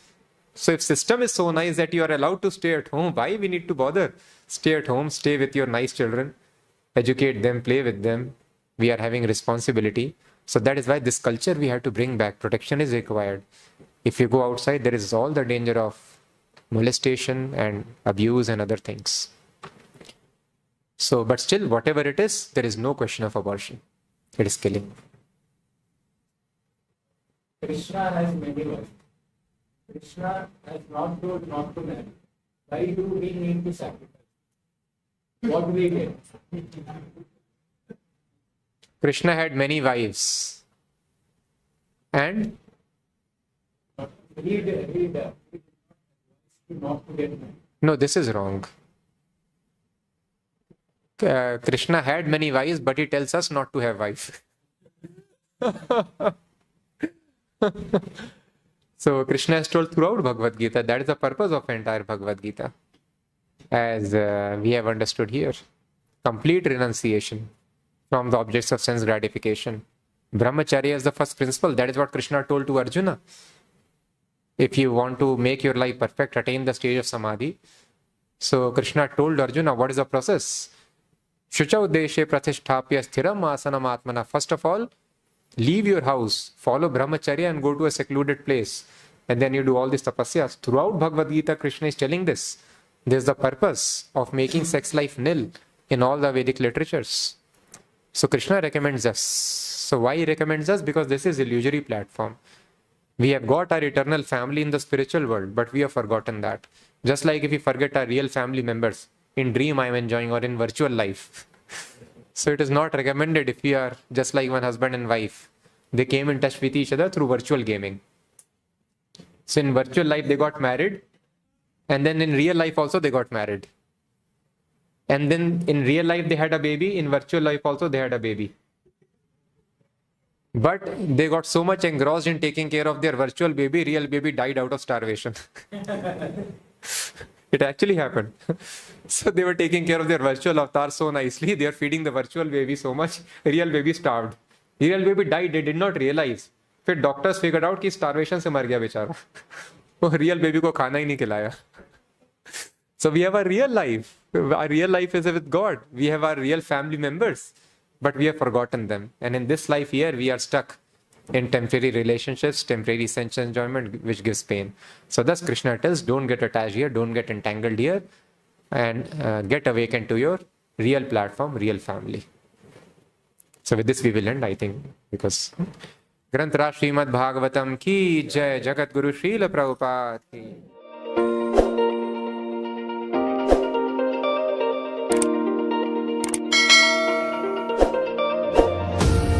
So if system is so nice that you are allowed to stay at home, why we need to bother? Stay at home, stay with your nice children, educate them, play with them. We are having responsibility. So that is why this culture we have to bring back. Protection is required. If you go outside, there is all the danger of molestation and abuse and other things. So, but still, whatever it is, there is no question of abortion. It is killing. Krishna has many wives. Krishna has not told not to marry. Why do we need to sacrifice? What do we get? Krishna had many wives. And? Read not to get married. No, this is wrong. Krishna had many wives, but he tells us not to have wives. So Krishna has told throughout Bhagavad Gita, that is the purpose of entire Bhagavad Gita. As we have understood here. Complete renunciation from the objects of sense gratification. Brahmacharya is the first principle. That is what Krishna told to Arjuna. If you want to make your life perfect, attain the stage of samadhi. So Krishna told Arjuna, what is the process? Shucha uddeshe pratisthapya sthiram asanam atmana. First of all, leave your house, follow brahmacharya and go to a secluded place. And then you do all these tapasyas. Throughout Bhagavad Gita, Krishna is telling this. This is the purpose of making sex life nil in all the Vedic literatures. So Krishna recommends us. So why he recommends us? Because this is illusory platform. We have got our eternal family in the spiritual world, but we have forgotten that. Just like if we forget our real family members, in dream I am enjoying or in virtual life. So it is not recommended if we are just like one husband and wife. They came in touch with each other through virtual gaming. So in virtual life they got married, and then in real life also they got married. And then in real life they had a baby, in virtual life also they had a baby. But they got so much engrossed in taking care of their virtual baby, real baby died out of starvation. It actually happened. So they were taking care of their virtual avatar so nicely, they are feeding the virtual baby so much, real baby starved. Real baby died, they did not realize. फिर doctors figure out कि starvation से मर गया बेचारा, वो real baby को खाना ही नहीं खिलाया. So we have a real life. Our real life is with God. We have our real family members, but we have forgotten them. And in this life here, we are stuck in temporary relationships, temporary sense enjoyment, which gives pain. So thus Krishna tells, don't get attached here, don't get entangled here, and get awakened to your real platform, real family. So with this we will end, I think, because Granth Raj Śrīmad-Bhāgavatam ki jai, Jagat Guru Srila Prabhupada ki.